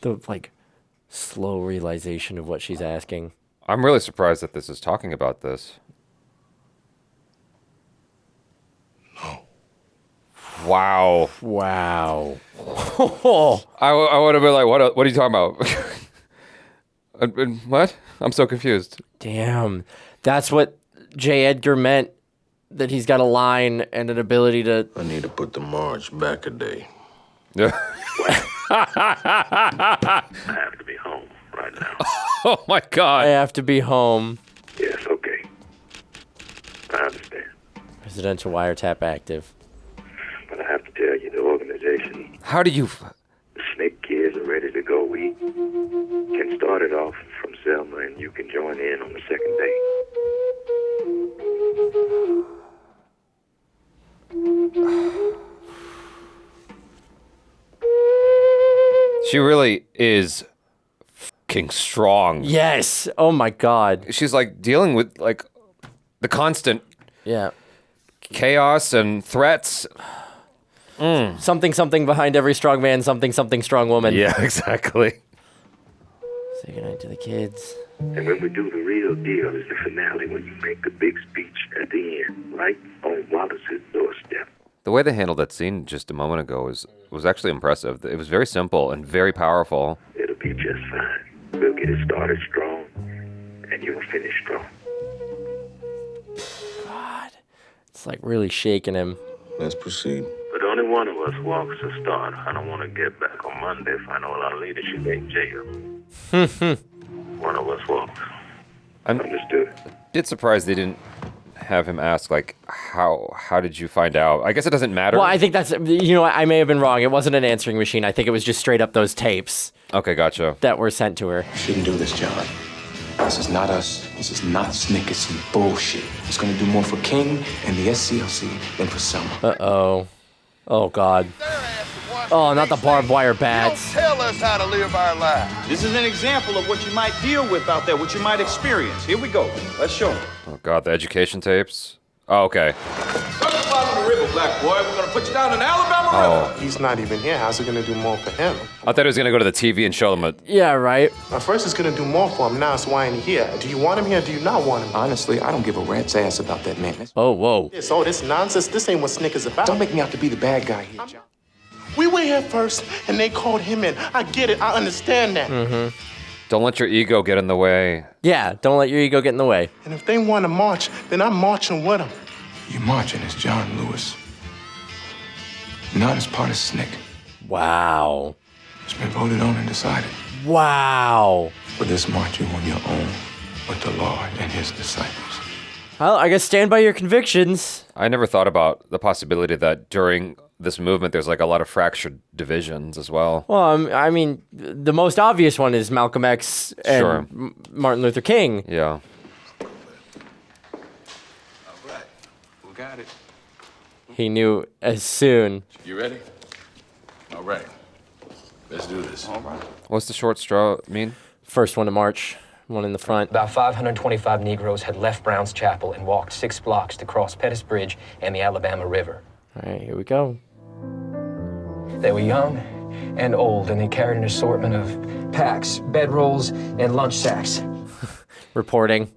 Speaker 3: The, like, slow realization of what she's asking.
Speaker 1: I'm really surprised that this is talking about this.
Speaker 14: No.
Speaker 1: Wow.
Speaker 3: Wow.
Speaker 1: I would have been like, what are you talking about? What? I'm so confused.
Speaker 3: Damn. That's what J. Edgar meant, that he's got a line and an ability to...
Speaker 14: I need to put the march back a day.
Speaker 1: Yeah.
Speaker 19: I have to be home right now.
Speaker 1: Oh, my God.
Speaker 3: I have to be home.
Speaker 19: Yes, okay. I understand.
Speaker 3: Presidential wiretap active.
Speaker 19: But I have to tell you, the organization...
Speaker 1: How do you...
Speaker 19: The Snake Kids are ready to go. We can start it off from Selma, and you can join in on the second day.
Speaker 1: She really is fucking strong.
Speaker 3: Yes. Oh my God.
Speaker 1: She's like dealing with like the constant chaos and threats.
Speaker 3: Something behind every strong man, something strong woman.
Speaker 1: Yeah, exactly.
Speaker 3: Say goodnight to the kids.
Speaker 19: And when we do the real deal is the finale, when you make the big speech at the end, right on Wallace's doorstep.
Speaker 1: The way they handled that scene just a moment ago was actually impressive. It was very simple and very powerful.
Speaker 19: It'll be just fine. We'll get it started strong, and you'll finish strong.
Speaker 3: God. It's like really shaking him.
Speaker 14: Let's proceed.
Speaker 19: But only one of us walks the start. I don't want to get back on Monday, find all our leadership in jail. One of us walks. Understood.
Speaker 1: A bit surprised they didn't have him ask, like, how did you find out? I guess it doesn't matter.
Speaker 3: Well, I think that's, I may have been wrong. It wasn't an answering machine. I think it was just straight up those tapes.
Speaker 1: Okay, gotcha.
Speaker 3: That were sent to her.
Speaker 20: You shouldn't do this, John. This is not us. This is not Snick. It's some bullshit. It's going to do more for King and the SCLC than for Selma.
Speaker 3: Uh-oh. Oh, God. Oh, not the barbed wire bats.
Speaker 14: Tell us how to live our lives.
Speaker 17: This is an example of what you might deal with out there, what you might experience. Here we go. Let's show them.
Speaker 1: Oh, God, the education tapes. Oh, okay.
Speaker 20: Come down the river, black boy. We're going to put you down in the Alabama River.
Speaker 21: He's not even here. How's it going to do more for him?
Speaker 1: I thought he was going to go to the TV and show them a...
Speaker 3: Yeah, right.
Speaker 21: First, it's going to do more for him. Now, so why ain't he here? Do you want him here or do you not want him?
Speaker 20: Honestly, I don't give a rat's ass about that man.
Speaker 3: Oh, whoa.
Speaker 21: This nonsense. This ain't what Snick is about.
Speaker 20: Don't make me out to be the bad guy here, John.
Speaker 21: We were here first, and they called him in. I get it. I understand that.
Speaker 3: Mm-hmm.
Speaker 1: Don't let your ego get in the way.
Speaker 3: Yeah, don't let your ego get in the way.
Speaker 21: And if they want to march, then I'm marching with them.
Speaker 20: You're marching as John Lewis, not as part of Snick.
Speaker 3: Wow.
Speaker 20: It's been voted on and decided.
Speaker 3: Wow.
Speaker 20: For this march, you're on your own with the Lord and his disciples.
Speaker 3: Well, I guess stand by your convictions.
Speaker 1: I never thought about the possibility that during this movement, there's like a lot of fractured divisions as well.
Speaker 3: Well, I mean, the most obvious one is Malcolm X and Martin Luther King.
Speaker 1: Yeah.
Speaker 20: All right, we got it.
Speaker 3: He knew as soon.
Speaker 14: You ready? All right. Let's do this.
Speaker 20: All right.
Speaker 1: What's the short straw mean?
Speaker 3: First one to march, one in the front.
Speaker 22: About 525 Negroes had left Brown's Chapel and walked 6 blocks to cross Pettus Bridge and the Alabama River.
Speaker 3: All right, here we go.
Speaker 22: They were young and old, and they carried an assortment of packs, bedrolls, and lunch sacks.
Speaker 3: Reporting.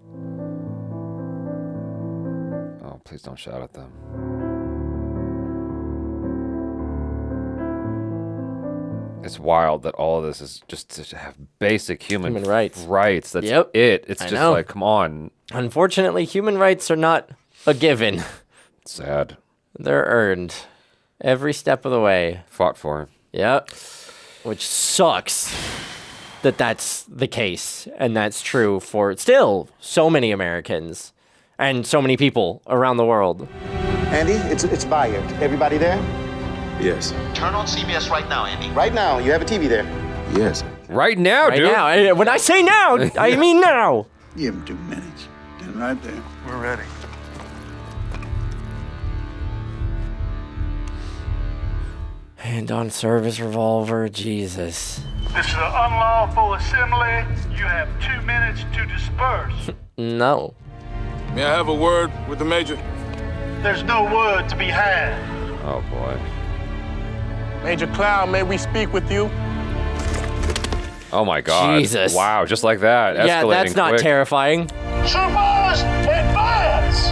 Speaker 1: Oh, please don't shout at them. It's wild that all of this is just to have basic human
Speaker 3: rights.
Speaker 1: That's
Speaker 3: it.
Speaker 1: It's
Speaker 3: I
Speaker 1: just
Speaker 3: know.
Speaker 1: like, come on.
Speaker 3: Unfortunately, human rights are not a given.
Speaker 1: Sad.
Speaker 3: They're earned every step of the way.
Speaker 1: Fought for.
Speaker 3: Yep. Which sucks that that's the case. And that's true for still so many Americans and so many people around the world.
Speaker 5: Andy, it's Bayard. Everybody there?
Speaker 14: Yes.
Speaker 5: Turn on CBS right now, Andy. Right now. You have a TV there?
Speaker 14: Yes.
Speaker 1: Right now,
Speaker 3: Right
Speaker 1: dude.
Speaker 3: now. When I say now, I mean now.
Speaker 13: Give him 2 minutes. Then right there.
Speaker 14: We're ready.
Speaker 3: Hand on service revolver, Jesus.
Speaker 16: This is an unlawful assembly. You have 2 minutes to disperse.
Speaker 3: No.
Speaker 14: May I have a word with the major?
Speaker 16: There's no word to be had.
Speaker 1: Oh, boy.
Speaker 21: Major Cloud, may we speak with you?
Speaker 1: Oh my God.
Speaker 3: Jesus.
Speaker 1: Wow, just like that.
Speaker 3: Yeah,
Speaker 1: Escalating
Speaker 3: that's not
Speaker 1: quick.
Speaker 3: terrifying.
Speaker 16: Troopers, advance!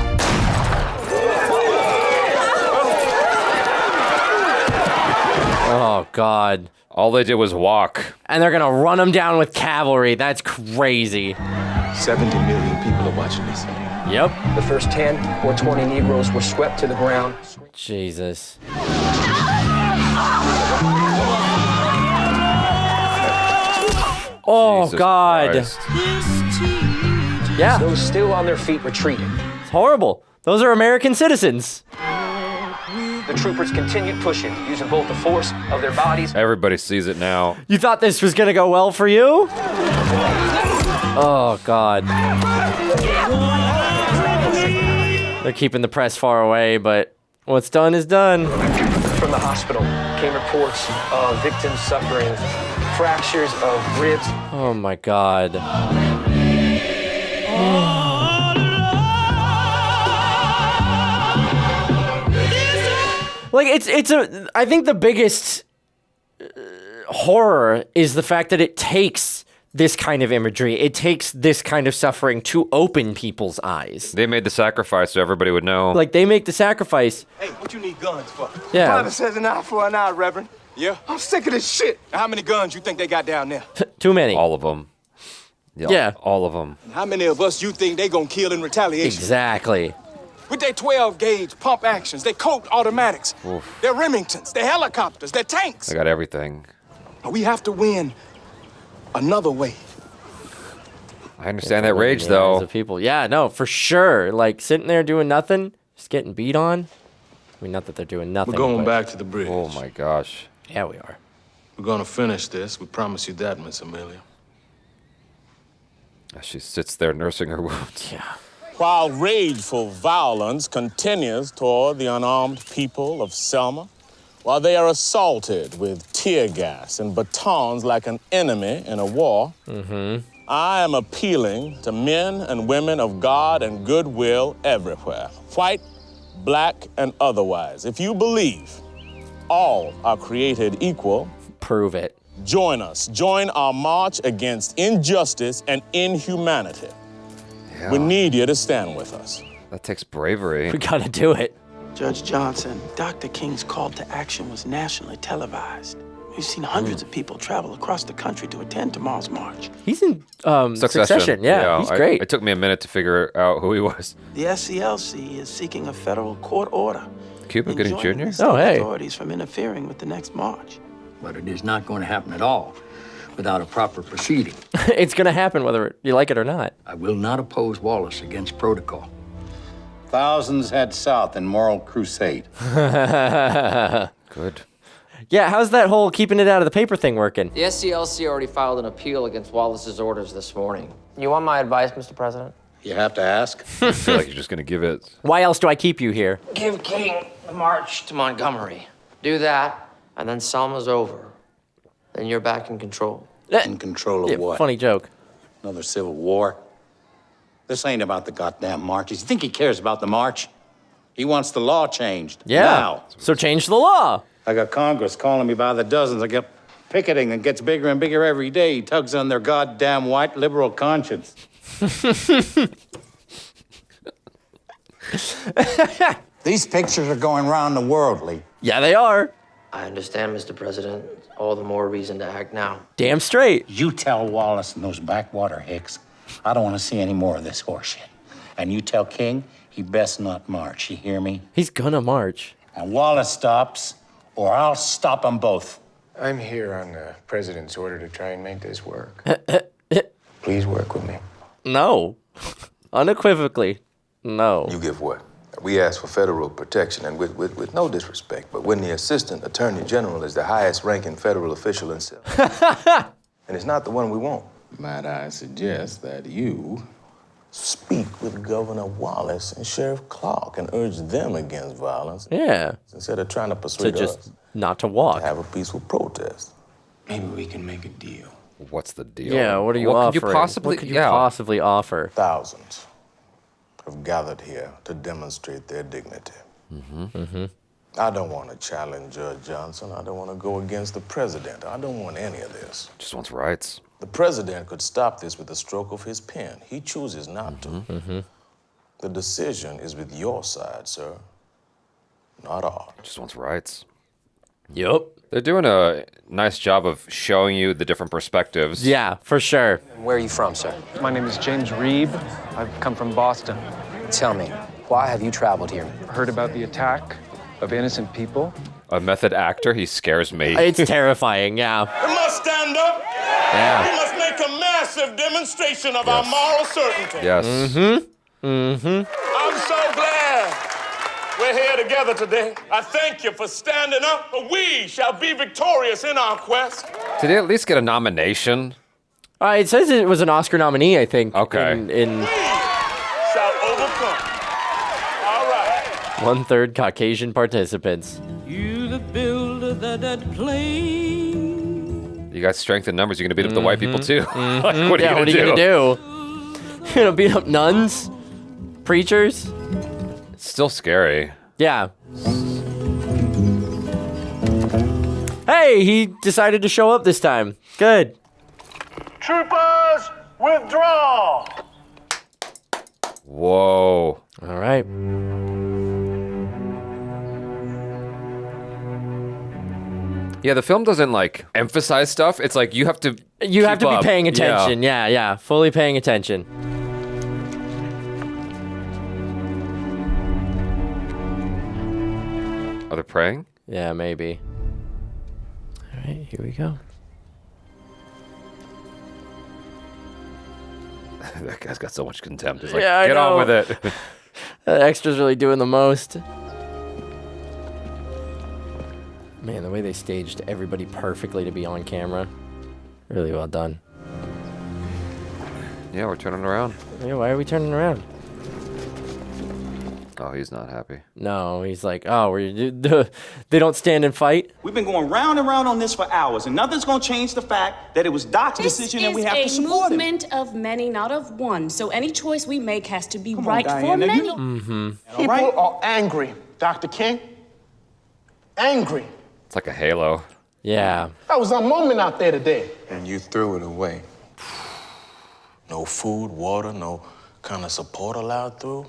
Speaker 3: Oh, God.
Speaker 1: All they did was walk.
Speaker 3: And they're going to run them down with cavalry. That's crazy.
Speaker 20: 70 million people are watching this.
Speaker 3: Yep.
Speaker 22: The first 10 or 20 Negroes were swept to the ground.
Speaker 3: Jesus. Oh,
Speaker 1: Jesus
Speaker 3: God.
Speaker 1: Christ.
Speaker 3: Yeah.
Speaker 22: Those still on their feet retreated.
Speaker 3: It's horrible. Those are American citizens.
Speaker 22: The troopers continued pushing, using both the force of their bodies.
Speaker 1: Everybody sees it now.
Speaker 3: You thought this was going to go well for you? Oh, God. They're keeping the press far away, but what's done is done.
Speaker 22: From the hospital came reports of victims suffering fractures of ribs.
Speaker 3: Oh, my God. Like, I think the biggest horror is the fact that it takes this kind of imagery. It takes this kind of suffering to open people's eyes.
Speaker 1: They made the sacrifice so everybody would know.
Speaker 3: Like, they make the sacrifice.
Speaker 6: Hey, what you need guns for?
Speaker 3: Yeah.
Speaker 6: Father says an eye for an eye, Reverend. Yeah? I'm sick of this shit. Now, how many guns you think they got down there?
Speaker 3: Too many.
Speaker 1: All of them.
Speaker 3: Yeah.
Speaker 1: All of them.
Speaker 6: How many of us you think they gonna kill in retaliation?
Speaker 3: Exactly.
Speaker 6: With their 12-gauge pump actions, their Colt automatics, their Remingtons, their helicopters, their tanks.
Speaker 1: They got everything.
Speaker 6: We have to win another way.
Speaker 1: I understand that rage, though.
Speaker 3: Of people. Yeah, no, for sure. Like, sitting there doing nothing, just getting beat on. I mean, not that they're doing nothing.
Speaker 2: We're going
Speaker 3: but...
Speaker 2: back to the bridge.
Speaker 1: Oh, my gosh.
Speaker 3: Yeah, we are.
Speaker 2: We're gonna finish this. We promise you that, Miss Amelia.
Speaker 1: As she sits there nursing her wounds.
Speaker 3: Yeah.
Speaker 12: While rageful violence continues toward the unarmed people of Selma, while they are assaulted with tear gas and batons like an enemy in a war, I am appealing to men and women of God and goodwill everywhere, white, black, and otherwise. If you believe all are created equal,
Speaker 3: prove it.
Speaker 12: Join us. Join our march against injustice and inhumanity.
Speaker 1: Yeah.
Speaker 12: We need you to stand with us.
Speaker 1: That takes bravery.
Speaker 3: We gotta do it.
Speaker 7: Judge Johnson, Dr. King's call to action was nationally televised. We've seen hundreds of people travel across the country to attend tomorrow's march.
Speaker 3: He's in Succession. Yeah, he's great.
Speaker 1: It took me a minute to figure out who he was.
Speaker 7: The SCLC is seeking a federal court order.
Speaker 1: Cuba Gooding Jr.?
Speaker 7: Oh, hey. Authorities from interfering with the next march.
Speaker 23: But it is not going to happen at all without a proper proceeding.
Speaker 3: It's going to happen whether you like it or not.
Speaker 23: I will not oppose Wallace against protocol.
Speaker 5: Thousands head south in moral crusade.
Speaker 1: Good.
Speaker 3: Yeah, how's that whole keeping it out of the paper thing working?
Speaker 8: The SCLC already filed an appeal against Wallace's orders this morning. You want my advice, Mr. President?
Speaker 5: You have to ask.
Speaker 1: I feel like you're just going to give it.
Speaker 3: Why else do I keep you here?
Speaker 8: Give King the march to Montgomery. Do that, and then Selma's over. Then you're back in control.
Speaker 5: In control of what?
Speaker 3: Funny joke.
Speaker 5: Another civil war? This ain't about the goddamn marches. You think he cares about the march? He wants the law changed.
Speaker 3: Yeah.
Speaker 5: Now.
Speaker 3: So change the law.
Speaker 5: I got Congress calling me by the dozens. I get picketing that gets bigger and bigger every day. He tugs on their goddamn white liberal conscience. These pictures are going around the world, Lee.
Speaker 3: Yeah, they are.
Speaker 8: I understand, Mr. President. All the more reason to act now.
Speaker 3: Damn straight.
Speaker 5: You tell Wallace and those backwater hicks, I don't want to see any more of this horseshit. And you tell King, he best not march. You hear me?
Speaker 3: He's gonna march.
Speaker 5: And Wallace stops, or I'll stop them both.
Speaker 20: I'm here on the president's order to try and make this work. Please work with me.
Speaker 3: No. Unequivocally, no.
Speaker 20: You give what? We ask for federal protection, and with no disrespect, but when the Assistant Attorney General is the highest-ranking federal official in Selma, and it's not the one we want.
Speaker 2: Might I suggest that you speak with Governor Wallace and Sheriff Clark and urge them against violence.
Speaker 3: Yeah.
Speaker 2: Instead of trying to persuade
Speaker 3: just
Speaker 2: us
Speaker 3: not to walk.
Speaker 2: to have a peaceful protest.
Speaker 20: Maybe we can make a deal.
Speaker 1: What's the deal?
Speaker 3: Yeah, what are you
Speaker 1: what
Speaker 3: offering?
Speaker 1: Could you possibly,
Speaker 3: what could you possibly offer?
Speaker 2: Thousands have gathered here to demonstrate their dignity. I don't want to challenge Judge Johnson. I don't want to go against the president. I don't want any of this.
Speaker 1: Just wants rights.
Speaker 2: The president could stop this with the stroke of his pen. He chooses not to. The decision is with your side, sir, not ours.
Speaker 1: Just wants rights.
Speaker 3: Yep.
Speaker 1: They're doing a nice job of showing you the different perspectives.
Speaker 3: Yeah, for sure.
Speaker 22: Where are you from, sir? My name is James Reeb. I've come from Boston.
Speaker 8: Tell me, why have you traveled here?
Speaker 22: Heard about the attack of innocent people?
Speaker 1: A method actor, he scares me.
Speaker 3: It's terrifying, yeah.
Speaker 12: We must stand up.
Speaker 3: Yeah.
Speaker 12: We must make a massive demonstration of our moral certainty.
Speaker 1: Yes.
Speaker 12: I'm so glad we're here together today. I thank you for standing up. We shall be victorious in our quest.
Speaker 1: Did he at least get a nomination?
Speaker 3: It says it was an Oscar nominee, I think.
Speaker 1: Okay.
Speaker 3: In
Speaker 12: Shall overcome. All right.
Speaker 3: 1/3 Caucasian participants.
Speaker 9: You the builder that plane.
Speaker 1: You got strength in numbers. You're going to beat up the white people too. Like, what are you
Speaker 3: what are you
Speaker 1: going to
Speaker 3: do? You're going to beat up nuns? Preachers?
Speaker 1: It's still scary.
Speaker 3: Yeah. Hey, he decided to show up this time. Good.
Speaker 12: Troopers, withdraw.
Speaker 1: Whoa.
Speaker 3: All right.
Speaker 1: Yeah, the film doesn't like emphasize stuff. It's like you have to
Speaker 3: You have to
Speaker 1: keep
Speaker 3: be
Speaker 1: up.
Speaker 3: paying attention. Yeah, fully paying attention.
Speaker 1: Are they praying?
Speaker 3: Yeah, maybe. All right, here we go.
Speaker 1: That guy's got so much contempt. He's like,
Speaker 3: Yeah, I
Speaker 1: get on
Speaker 3: know.
Speaker 1: with it.
Speaker 3: That extra's really doing the most. Man, the way they staged everybody perfectly to be on camera. Really well done.
Speaker 1: Yeah, we're turning around.
Speaker 3: Yeah, why are we turning around?
Speaker 1: Oh, he's not happy.
Speaker 3: No, he's like, oh, they don't stand and fight?
Speaker 17: We've been going round and round on this for hours, and nothing's going to change the fact that it was Doc's decision and we have to support
Speaker 10: This
Speaker 17: him.
Speaker 10: is a movement of many, not of one. So any choice we make has to be
Speaker 17: Come on,
Speaker 10: right for
Speaker 17: Diana,
Speaker 10: many.
Speaker 17: you know-
Speaker 3: Mm-hmm.
Speaker 21: People are angry, Dr. King. Angry.
Speaker 1: It's like a halo.
Speaker 3: Yeah.
Speaker 21: That was our moment out there today.
Speaker 2: And you threw it away. No food, water, no kind of support allowed through.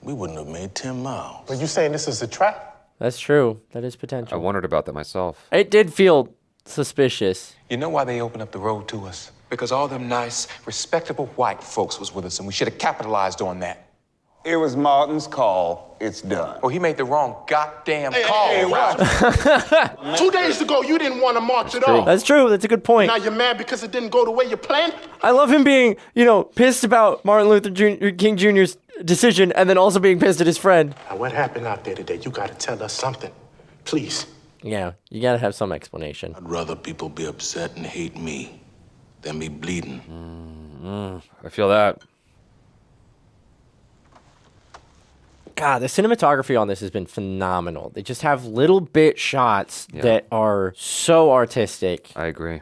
Speaker 2: We wouldn't have made 10 miles.
Speaker 21: But you saying this is a trap?
Speaker 3: That's true. That is
Speaker 1: I
Speaker 3: potential.
Speaker 1: wondered about that myself.
Speaker 3: It did feel suspicious.
Speaker 11: You know why they opened up the road to us? Because all them nice, respectable white folks was with us, and we should have capitalized on that.
Speaker 24: It was Martin's call. It's done.
Speaker 11: Oh, he made the wrong goddamn call.
Speaker 21: Hey, what? 2 days ago, you didn't want to march at all.
Speaker 3: That's true. That's a good point.
Speaker 21: Now you're mad because it didn't go the way you planned?
Speaker 3: I love him being, pissed about Martin Luther King Jr.'s decision and then also being pissed at his friend.
Speaker 21: Now, what happened out there today? You got to tell us something. Please.
Speaker 3: Yeah, you gotta have some explanation.
Speaker 2: I'd rather people be upset and hate me than be bleeding.
Speaker 1: I feel that.
Speaker 3: God, the cinematography on this has been phenomenal. They just have little bit shots that are so artistic.
Speaker 1: I agree.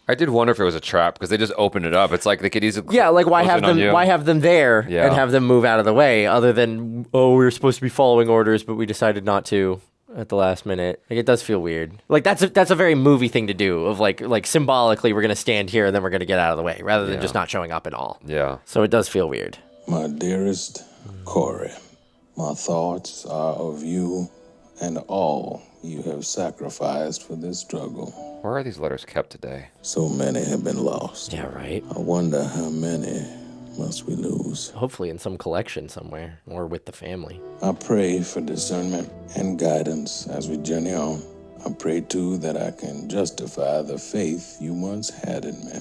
Speaker 1: I did wonder if it was a trap because they just opened it up. It's like they could easily
Speaker 3: Why
Speaker 1: close
Speaker 3: have
Speaker 1: in on
Speaker 3: them?
Speaker 1: you.
Speaker 3: Why have them there
Speaker 1: Yeah.
Speaker 3: and have them move out of the way? Other than we were supposed to be following orders, but we decided not to at the last minute. Like it does feel weird. Like that's a very movie thing to do. Of like symbolically, we're gonna stand here and then we're gonna get out of the way, rather than just not showing up at all.
Speaker 1: Yeah.
Speaker 3: So it does feel weird.
Speaker 2: My dearest Koay, my thoughts are of you and all you have sacrificed for this struggle.
Speaker 1: Where are these letters kept today?
Speaker 2: So many have been lost.
Speaker 3: Yeah, right.
Speaker 2: I wonder how many must we lose.
Speaker 3: Hopefully in some collection somewhere or with the family.
Speaker 2: I pray for discernment and guidance as we journey on. I pray too that I can justify the faith you once had in me.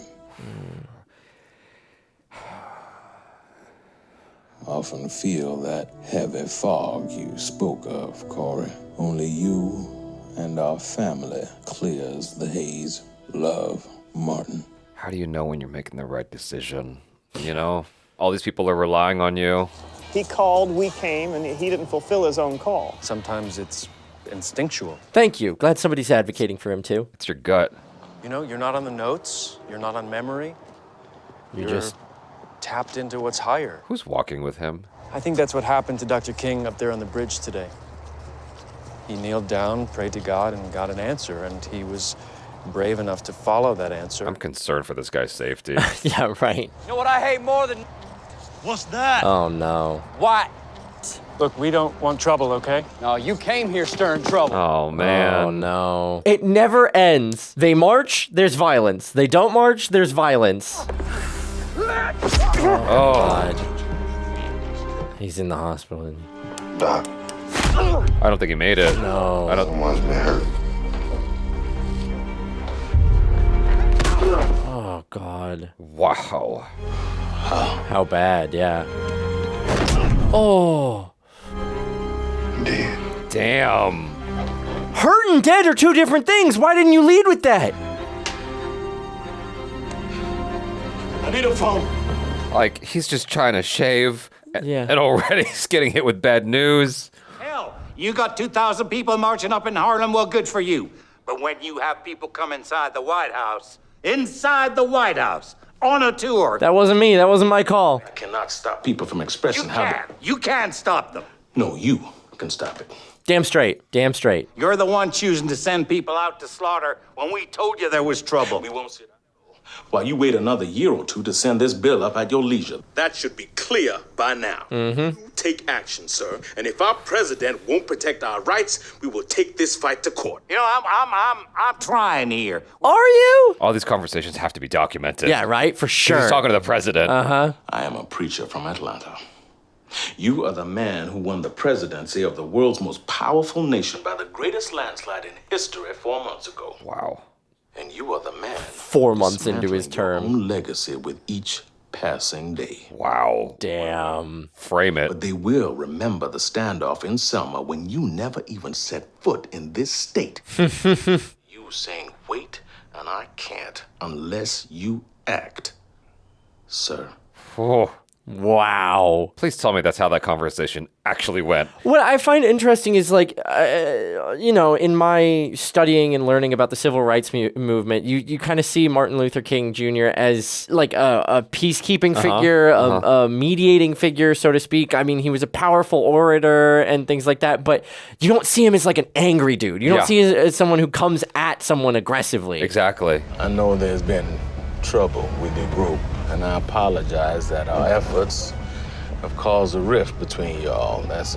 Speaker 2: I often feel that heavy fog you spoke of, Koay. Only you and our family clears the haze. Love, Martin.
Speaker 1: How do you know when you're making the right decision? All these people are relying on you.
Speaker 25: He called, we came, and he didn't fulfill his own call.
Speaker 22: Sometimes it's instinctual.
Speaker 3: Thank you. Glad somebody's advocating for him too.
Speaker 1: It's your gut.
Speaker 22: You're not on the notes. You're not on memory.
Speaker 3: You're just
Speaker 22: tapped into what's higher.
Speaker 1: Who's walking with him?
Speaker 22: I think that's what happened to Dr. King up there on the bridge today.
Speaker 4: He kneeled down, prayed to God, and got an answer, and he was brave enough to follow that answer.
Speaker 1: I'm concerned for this guy's safety.
Speaker 3: Yeah, right.
Speaker 16: You know what I hate more than...
Speaker 13: What's that?
Speaker 3: Oh, no.
Speaker 16: What?
Speaker 22: Look, we don't want trouble, okay?
Speaker 16: No, you came here stirring trouble.
Speaker 1: Oh, man.
Speaker 3: Oh, no. It never ends. They march, there's violence. They don't march, there's violence. Oh, God. He's in the hospital.
Speaker 14: Doc.
Speaker 1: I don't think he made it.
Speaker 3: No.
Speaker 1: I don't.
Speaker 14: Someone's been hurt.
Speaker 3: Oh, God.
Speaker 1: Wow.
Speaker 3: How bad, yeah. Oh.
Speaker 14: Dead.
Speaker 1: Damn.
Speaker 3: Hurt and dead are two different things. Why didn't you lead with that?
Speaker 13: I need a phone.
Speaker 1: Like, he's just trying to shave,
Speaker 3: Yeah.
Speaker 1: and already he's getting hit with bad news.
Speaker 5: Hell, you got 2,000 people marching up in Harlem, well, good for you. But when you have people come inside the White House, on a tour.
Speaker 3: That wasn't me. That wasn't my call.
Speaker 2: I cannot stop people from expressing
Speaker 5: You can stop them.
Speaker 2: No, you can stop it.
Speaker 3: Damn straight. Damn straight.
Speaker 5: You're the one choosing to send people out to slaughter when we told you there was trouble.
Speaker 2: We won't sit while you wait another year or two to send this bill up at your leisure. That should be clear by now.
Speaker 3: Mm-hmm.
Speaker 2: Take action, sir. And if our president won't protect our rights, we will take this fight to court.
Speaker 5: You know, I'm trying here.
Speaker 3: Are you?
Speaker 1: All these conversations have to be documented.
Speaker 3: Yeah, right? For sure.
Speaker 1: He's talking to the president.
Speaker 3: Uh-huh.
Speaker 2: I am a preacher from Atlanta. You are the man who won the presidency of the world's most powerful nation by the greatest landslide in history 4 months ago.
Speaker 1: Wow.
Speaker 2: And you are the man
Speaker 3: 4 months into his term.
Speaker 2: Your own legacy with each passing day.
Speaker 1: Wow.
Speaker 3: Damn.
Speaker 1: Frame it.
Speaker 2: But they will remember the standoff in Selma when you never even set foot in this state. You saying, wait, and I can't unless you act, sir.
Speaker 1: Oh.
Speaker 3: Wow.
Speaker 1: Please tell me that's how that conversation actually went.
Speaker 3: What I find interesting is, like, you know, in my studying and learning about the civil rights movement, you kind of see Martin Luther King Jr. as, like, a peacekeeping figure, a mediating figure, so to speak. I mean, he was a powerful orator and things like that, but you don't see him as, like, an angry dude. You don't see him as someone who comes at someone aggressively.
Speaker 1: Exactly.
Speaker 2: I know there's been trouble with your group, and I apologize that our efforts have caused a rift between y'all. It's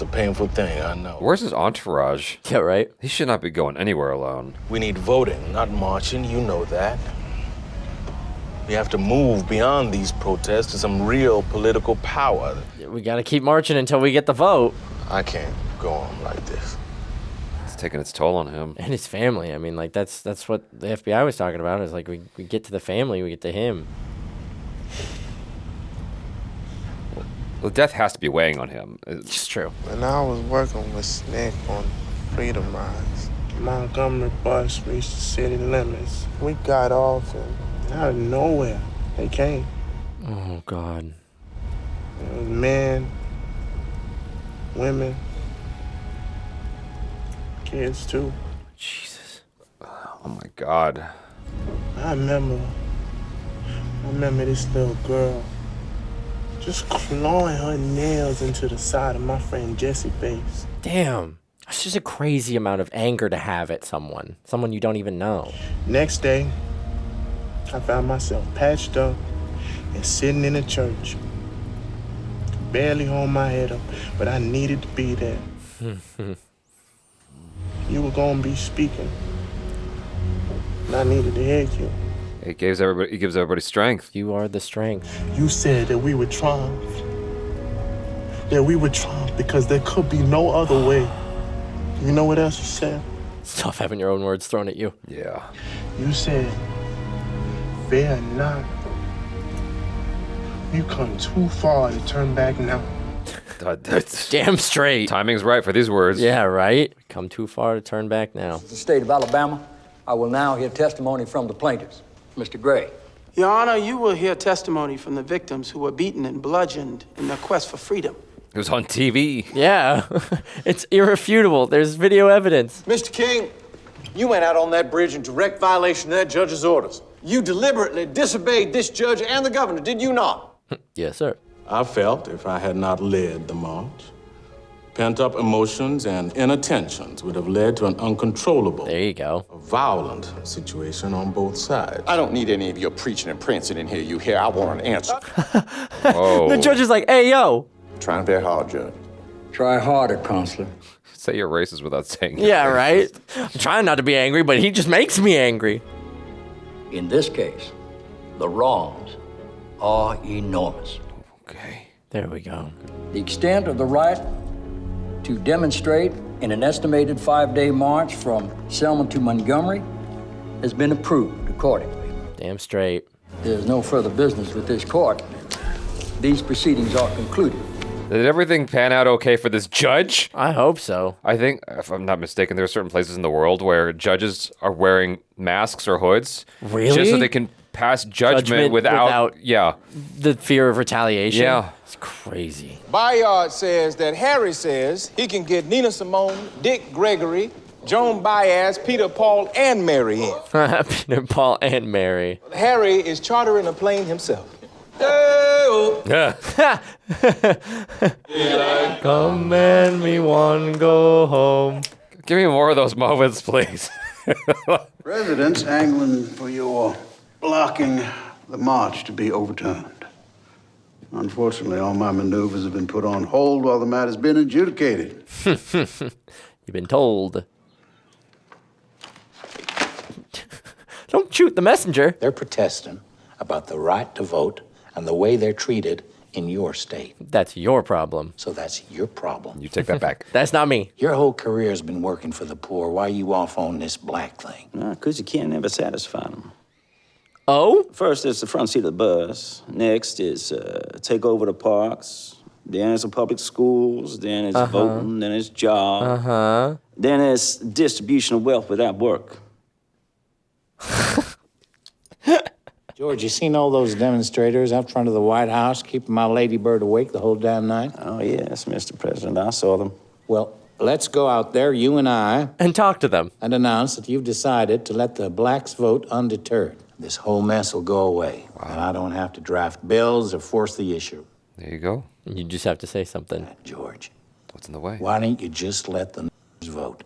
Speaker 2: a painful thing, I know.
Speaker 1: Where's his entourage?
Speaker 3: Yeah, right?
Speaker 1: He should not be going anywhere alone.
Speaker 2: We need voting, not marching. You know that. We have to move beyond these protests to some real political power.
Speaker 3: We got to keep marching until we get the vote.
Speaker 2: I can't go on like this.
Speaker 1: It's taking its toll on him.
Speaker 3: And his family. I mean, like, that's what the FBI was talking about. Is like, we get to the family, we get to him.
Speaker 1: Well, death has to be weighing on him.
Speaker 3: It's true.
Speaker 21: When I was working with Snick on Freedom Rides, Montgomery bus reached the city limits. We got off, and out of nowhere, they came.
Speaker 3: Oh, God.
Speaker 21: It was men, women, kids, too.
Speaker 1: Jesus. Oh, my God.
Speaker 21: I remember this little girl just clawing her nails into the side of my friend Jesse's face.
Speaker 3: Damn. That's just a crazy amount of anger to have at someone you don't even know.
Speaker 21: Next day, I found myself patched up and sitting in a church. Barely hold my head up, but I needed to be there. You were gonna be speaking, and I needed to hear you.
Speaker 1: He gives everybody strength.
Speaker 3: You are the strength.
Speaker 21: You said that we would triumph. That we would triumph because there could be no other way. You know what else you said?
Speaker 3: It's tough having your own words thrown at you.
Speaker 1: Yeah.
Speaker 21: You said, fear not. You come too far to turn back now.
Speaker 1: That's
Speaker 3: damn straight.
Speaker 1: Timing's right for these words.
Speaker 3: Yeah, right? Come too far to turn back now.
Speaker 23: The state of Alabama, I will now hear testimony from the plaintiffs. Mr. Gray.
Speaker 7: Your Honor, you will hear testimony from the victims who were beaten and bludgeoned in their quest for freedom.
Speaker 1: It was on TV.
Speaker 3: Yeah, it's irrefutable. There's video evidence.
Speaker 15: Mr. King, you went out on that bridge in direct violation of that judge's orders. You deliberately disobeyed this judge and the governor, did you not?
Speaker 3: Yes, sir.
Speaker 2: I felt if I had not led the march, Pent-up emotions and inattentions would have led to an uncontrollable,
Speaker 3: there you go,
Speaker 2: violent situation on both sides.
Speaker 15: I don't need any of your preaching and prancing in here, you hear? I want an answer.
Speaker 3: The judge is like, hey, yo.
Speaker 15: Trying very hard, Judge.
Speaker 23: Try harder, Counselor.
Speaker 1: Say you're racist without saying
Speaker 3: Yeah,
Speaker 1: you're
Speaker 3: right?
Speaker 1: racist.
Speaker 3: I'm trying not to be angry, but he just makes me angry.
Speaker 23: In this case, the wrongs are enormous.
Speaker 1: Okay.
Speaker 3: There we go.
Speaker 23: The extent of the right to demonstrate in an estimated 5-day march from Selma to Montgomery has been approved accordingly.
Speaker 3: Damn straight.
Speaker 23: There's no further business with this court. These proceedings are concluded.
Speaker 1: Did everything pan out okay for this judge?
Speaker 3: I hope so.
Speaker 1: I think, if I'm not mistaken, there are certain places in the world where judges are wearing masks or hoods.
Speaker 3: Really?
Speaker 1: Just so they can pass judgment without yeah.
Speaker 3: the fear of retaliation.
Speaker 1: Yeah.
Speaker 3: It's crazy.
Speaker 6: Bayard says that Harry says he can get Nina Simone, Dick Gregory, Joan Baez, Peter, Paul, and Mary in.
Speaker 3: Peter, Paul, and Mary.
Speaker 6: Harry is chartering a plane himself.
Speaker 1: Yeah.
Speaker 3: Come and me one go home.
Speaker 1: Give me more of those moments, please.
Speaker 14: Residents angling for your blocking the march to be overturned. Unfortunately, all my maneuvers have been put on hold while the matter's been adjudicated.
Speaker 3: You've been told. Don't shoot the messenger.
Speaker 5: They're protesting about the right to vote and the way they're treated in your state.
Speaker 3: That's your problem.
Speaker 5: So that's your problem.
Speaker 1: You take that back.
Speaker 3: That's not me.
Speaker 5: Your whole career has been working for the poor. Why are you off on this black thing?
Speaker 8: Because you can't never satisfy them.
Speaker 3: Oh?
Speaker 8: First, it's the front seat of the bus. Next is take over the parks. Then it's the public schools. Then it's voting. Then it's job. Then it's distribution of wealth without work.
Speaker 5: George, you seen all those demonstrators out front of the White House keeping my ladybird awake the whole damn night?
Speaker 8: Oh, yes, Mr. President. I saw them.
Speaker 5: Well, let's go out there, you and I.
Speaker 3: And talk to them.
Speaker 5: And announce that you've decided to let the blacks vote undeterred. This whole mess will go away. Wow. And I don't have to draft bills or force the issue.
Speaker 1: There you go.
Speaker 3: You just have to say something.
Speaker 5: George.
Speaker 1: What's in the way?
Speaker 5: Why don't you just let the vote?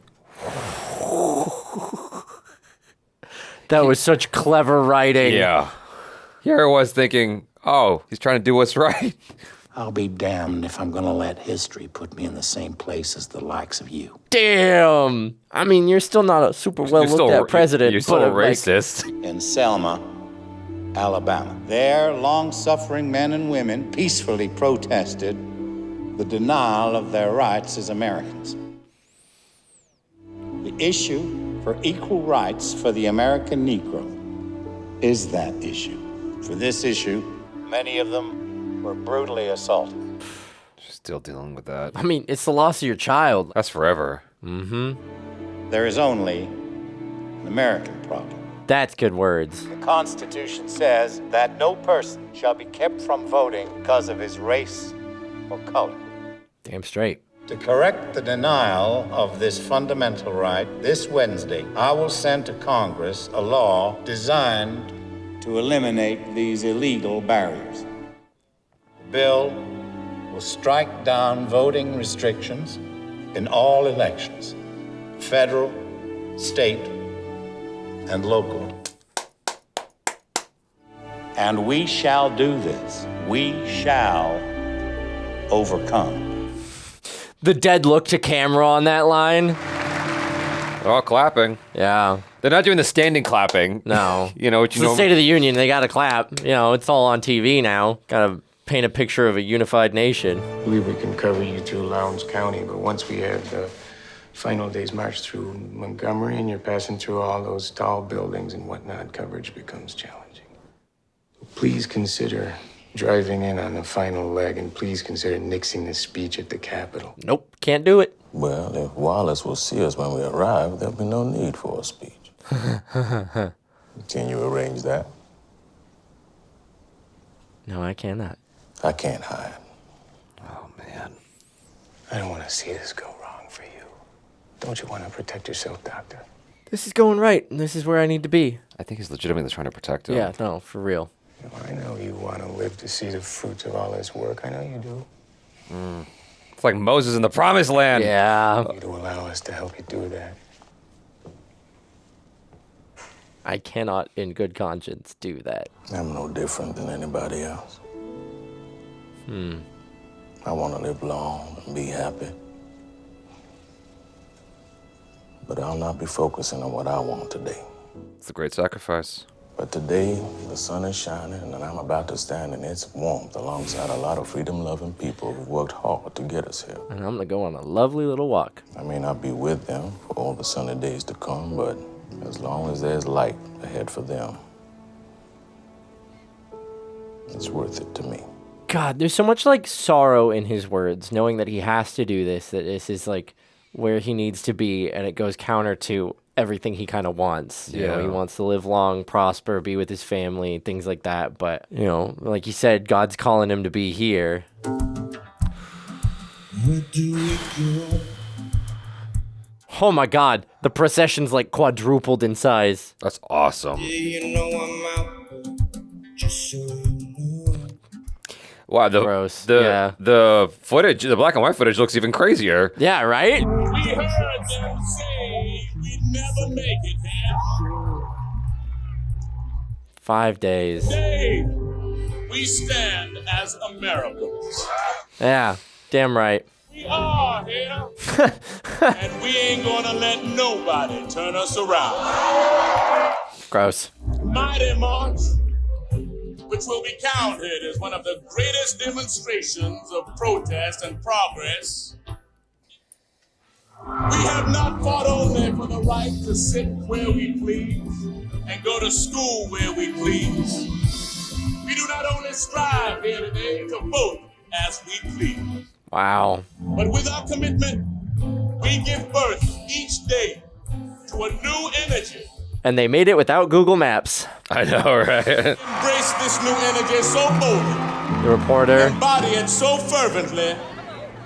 Speaker 3: That was such clever writing.
Speaker 1: Yeah. Here I was thinking, oh, he's trying to do what's right.
Speaker 5: I'll be damned if I'm gonna let history put me in the same place as the likes of you.
Speaker 3: Damn. I mean, you're still not a super well looked at president.
Speaker 1: You're still a racist.
Speaker 5: In Selma, Alabama, there, long-suffering men and women peacefully protested the denial of their rights as Americans. The issue for equal rights for the American Negro is that issue. For this issue, many of them were brutally assaulted.
Speaker 1: Still dealing with that.
Speaker 3: I mean, it's the loss of your child.
Speaker 1: That's forever.
Speaker 3: Mm-hmm.
Speaker 5: There is only an American problem.
Speaker 3: That's good words.
Speaker 5: The Constitution says that no person shall be kept from voting because of his race or color.
Speaker 3: Damn straight.
Speaker 5: To correct the denial of this fundamental right, this Wednesday, I will send to Congress a law designed to eliminate these illegal barriers. The bill will strike down voting restrictions in all elections, federal, state, and local. And we shall do this. We shall overcome.
Speaker 3: The dead look to camera on that line.
Speaker 1: They're all clapping.
Speaker 3: Yeah.
Speaker 1: They're not doing the standing clapping.
Speaker 3: No.
Speaker 1: You know what
Speaker 3: It's the State of the Union. They got to clap. You know, it's all on TV now. Got to paint a picture of a unified nation.
Speaker 4: I believe we can cover you through Lowndes County, but once we have the final day's march through Montgomery and you're passing through all those tall buildings and whatnot, coverage becomes challenging. Please consider driving in on the final leg, and please consider nixing the speech at the Capitol.
Speaker 3: Nope, can't do it.
Speaker 2: Well, if Wallace will see us when we arrive, there'll be no need for a speech. Can you arrange that?
Speaker 3: No, I cannot.
Speaker 2: I can't hide.
Speaker 1: Oh, man.
Speaker 4: I don't want to see this go wrong for you. Don't you want to protect yourself, Doctor?
Speaker 3: This is going right, and this is where I need to be.
Speaker 1: I think he's legitimately trying to protect him.
Speaker 3: Yeah, no, for real.
Speaker 4: I know you want to live to see the fruits of all this work. I know you do.
Speaker 1: It's like Moses in the promised land.
Speaker 3: Yeah.
Speaker 4: You to allow us to help you do that.
Speaker 3: I cannot, in good conscience, do that.
Speaker 2: I'm no different than anybody else. I want to live long and be happy. But I'll not be focusing on what I want today.
Speaker 1: It's a great sacrifice.
Speaker 2: But today, the sun is shining, and I'm about to stand in its warmth alongside a lot of freedom-loving people who've worked hard to get us here.
Speaker 3: And I'm going to go on a lovely little walk.
Speaker 2: I may not be with them for all the sunny days to come, but as long as there's light ahead for them, it's worth it to me.
Speaker 3: God, there's so much like sorrow in his words, knowing that he has to do this, that this is like where he needs to be, and it goes counter to everything he kind of wants. You know, he wants to live long, prosper, be with his family, things like that. But, you know, like you said, God's calling him to be here. Oh my God, the procession's like quadrupled in size.
Speaker 1: That's awesome. Wow, the footage, the black and white footage looks even crazier.
Speaker 3: Yeah, right?
Speaker 13: We heard them say we'd never make it, man.
Speaker 3: 5 days.
Speaker 13: Today, we stand as Americans.
Speaker 3: Yeah, damn right.
Speaker 13: We are here, and we ain't gonna let nobody turn us around.
Speaker 3: Gross.
Speaker 13: Mighty March, which will be counted as one of the greatest demonstrations of protest and progress. We have not fought only for the right to sit where we please and go to school where we please. We do not only strive here today to vote as we please.
Speaker 3: Wow.
Speaker 13: But with our commitment, we give birth each day to a new energy.
Speaker 3: And they made it without Google Maps.
Speaker 1: I know, right?
Speaker 13: Embrace this new energy so boldly.
Speaker 3: The reporter.
Speaker 13: Embody it so fervently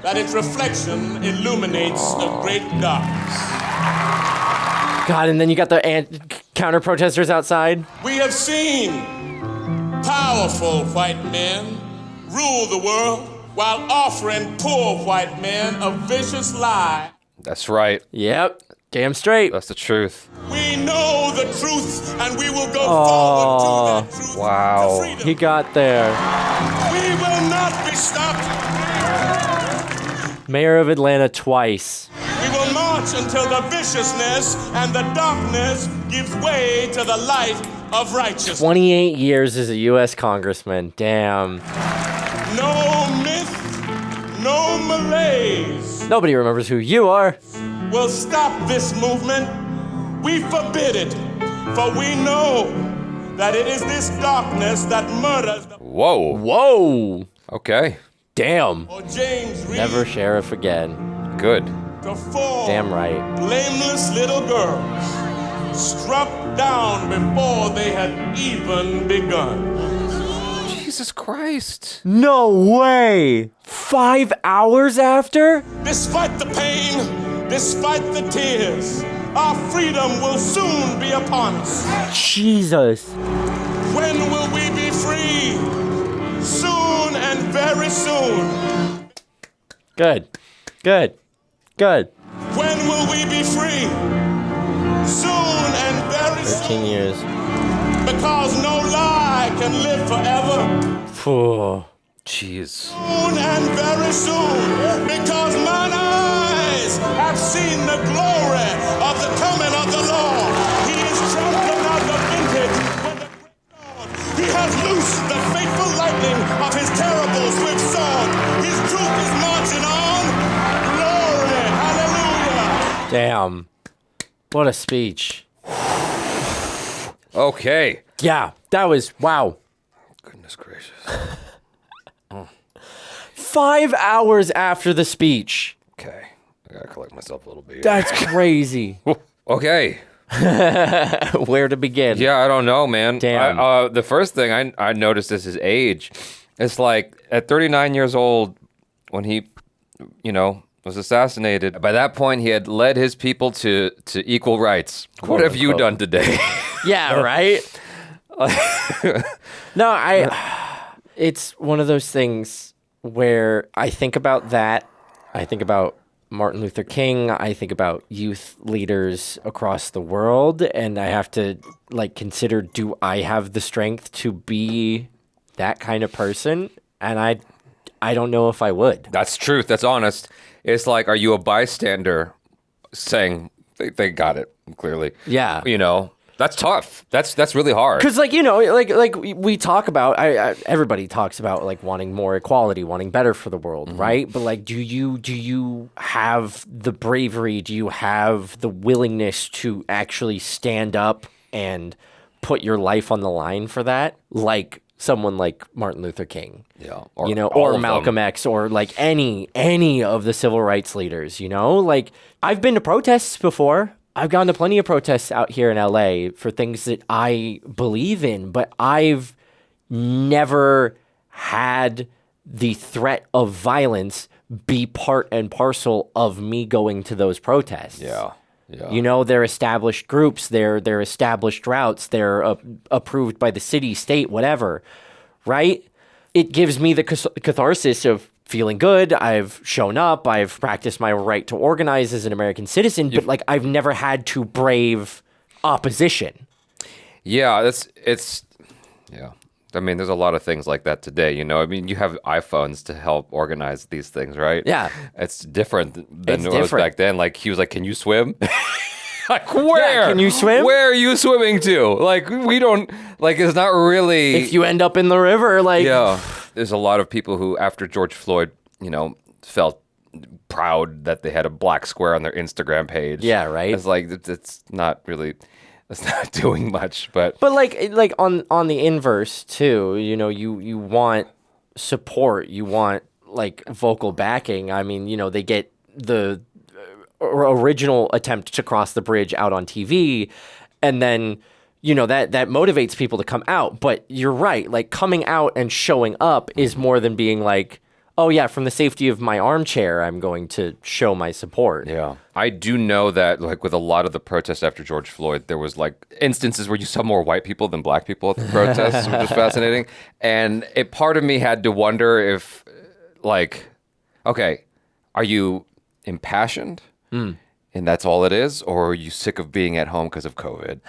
Speaker 13: that its reflection illuminates a great darkness.
Speaker 3: God, and then you got the counter protesters outside.
Speaker 13: We have seen powerful white men rule the world while offering poor white men a vicious lie.
Speaker 1: That's right.
Speaker 3: Yep. Damn straight.
Speaker 1: That's the truth.
Speaker 13: We know the truth, and we will go forward to that truth.
Speaker 1: Wow.
Speaker 3: He got there.
Speaker 13: We will not be stopped.
Speaker 3: Mayor of Atlanta twice.
Speaker 13: We will march until the viciousness and the darkness gives way to the light of righteousness.
Speaker 3: 28 years as a U.S. congressman. Damn.
Speaker 13: No myth, no malaise
Speaker 3: Nobody remembers who you are.
Speaker 13: will stop this movement. We forbid it, for we know that it is this darkness that murders the
Speaker 1: Whoa.
Speaker 3: Whoa.
Speaker 1: Okay.
Speaker 3: Damn.
Speaker 13: James Reed.
Speaker 3: Never sheriff again.
Speaker 1: Good.
Speaker 13: To four
Speaker 3: Damn right.
Speaker 13: blameless little girls struck down before they had even begun.
Speaker 1: Jesus Christ.
Speaker 3: No way. 5 hours after?
Speaker 13: Despite the pain, despite the tears, our freedom will soon be upon us.
Speaker 3: Jesus.
Speaker 13: When will we be free? Soon and very soon.
Speaker 3: Good. Good. Good.
Speaker 13: When will we be free? Soon and very
Speaker 3: 13 years.
Speaker 13: Because no lie can live forever.
Speaker 3: Phew.
Speaker 1: Jeez.
Speaker 13: Soon and very soon. Because mine eyes have seen the glory of the coming of the Lord. He is trampling out the vintage when the great dawn. He has loosed the fateful lightning of his terrible swift sword. His truth is marching on. Glory. Hallelujah.
Speaker 3: Damn. What a speech.
Speaker 1: Okay.
Speaker 3: Yeah, that was, wow.
Speaker 1: Goodness gracious.
Speaker 3: 5 hours after the speech.
Speaker 1: Okay. I gotta collect myself a little bit.
Speaker 3: That's crazy.
Speaker 1: Okay.
Speaker 3: Where to begin?
Speaker 1: Yeah, I don't know, man.
Speaker 3: Damn.
Speaker 1: The first thing I noticed is his age. It's like at 39 years old, when he, was assassinated. By that point, he had led his people to equal rights. What have you done today?
Speaker 3: Yeah, right? No, it's one of those things where I think about that I think about Martin Luther King. I think about youth leaders across the world, and I have to consider, do I have the strength to be that kind of person? And I don't know if I would.
Speaker 1: That's truth. That's honest. It's like, are you a bystander saying they got it clearly?
Speaker 3: Yeah.
Speaker 1: That's tough. That's really hard.
Speaker 3: Because we talk about, everybody talks about wanting more equality, wanting better for the world, right? But do you have the bravery? Do you have the willingness to actually stand up and put your life on the line for that? Like someone like Martin Luther King, or Malcolm X, or any of the civil rights leaders. I've been to protests before. I've gone to plenty of protests out here in LA for things that I believe in, but I've never had the threat of violence be part and parcel of me going to those protests.
Speaker 1: Yeah.
Speaker 3: They're established groups, they're established routes, they're approved by the city, state, whatever, right? It gives me the catharsis of feeling good. I've shown up. I've practiced my right to organize as an American citizen, but I've never had to brave opposition.
Speaker 1: Yeah, yeah. I mean, there's a lot of things like that today, you have iPhones to help organize these things, right?
Speaker 3: Yeah.
Speaker 1: It's different than it was back then. He was like, can you swim? Where?
Speaker 3: Yeah, can you swim?
Speaker 1: Where are you swimming to? We don't, it's not really.
Speaker 3: If you end up in the river,
Speaker 1: Yeah. There's a lot of people who, after George Floyd, felt proud that they had a black square on their Instagram page.
Speaker 3: Yeah, right?
Speaker 1: It's it's not really, it's not doing much, but
Speaker 3: on the inverse too, you want support, you want vocal backing. I mean, they get the original attempt to cross the bridge out on TV, and then that motivates people to come out. But you're right, coming out and showing up is more than being oh yeah, from the safety of my armchair, I'm going to show my support.
Speaker 1: Yeah. I do know that with a lot of the protests after George Floyd, there was instances where you saw more white people than black people at the protests, which was fascinating. And part of me had to wonder if okay, are you impassioned? And that's all it is? Or are you sick of being at home because of COVID?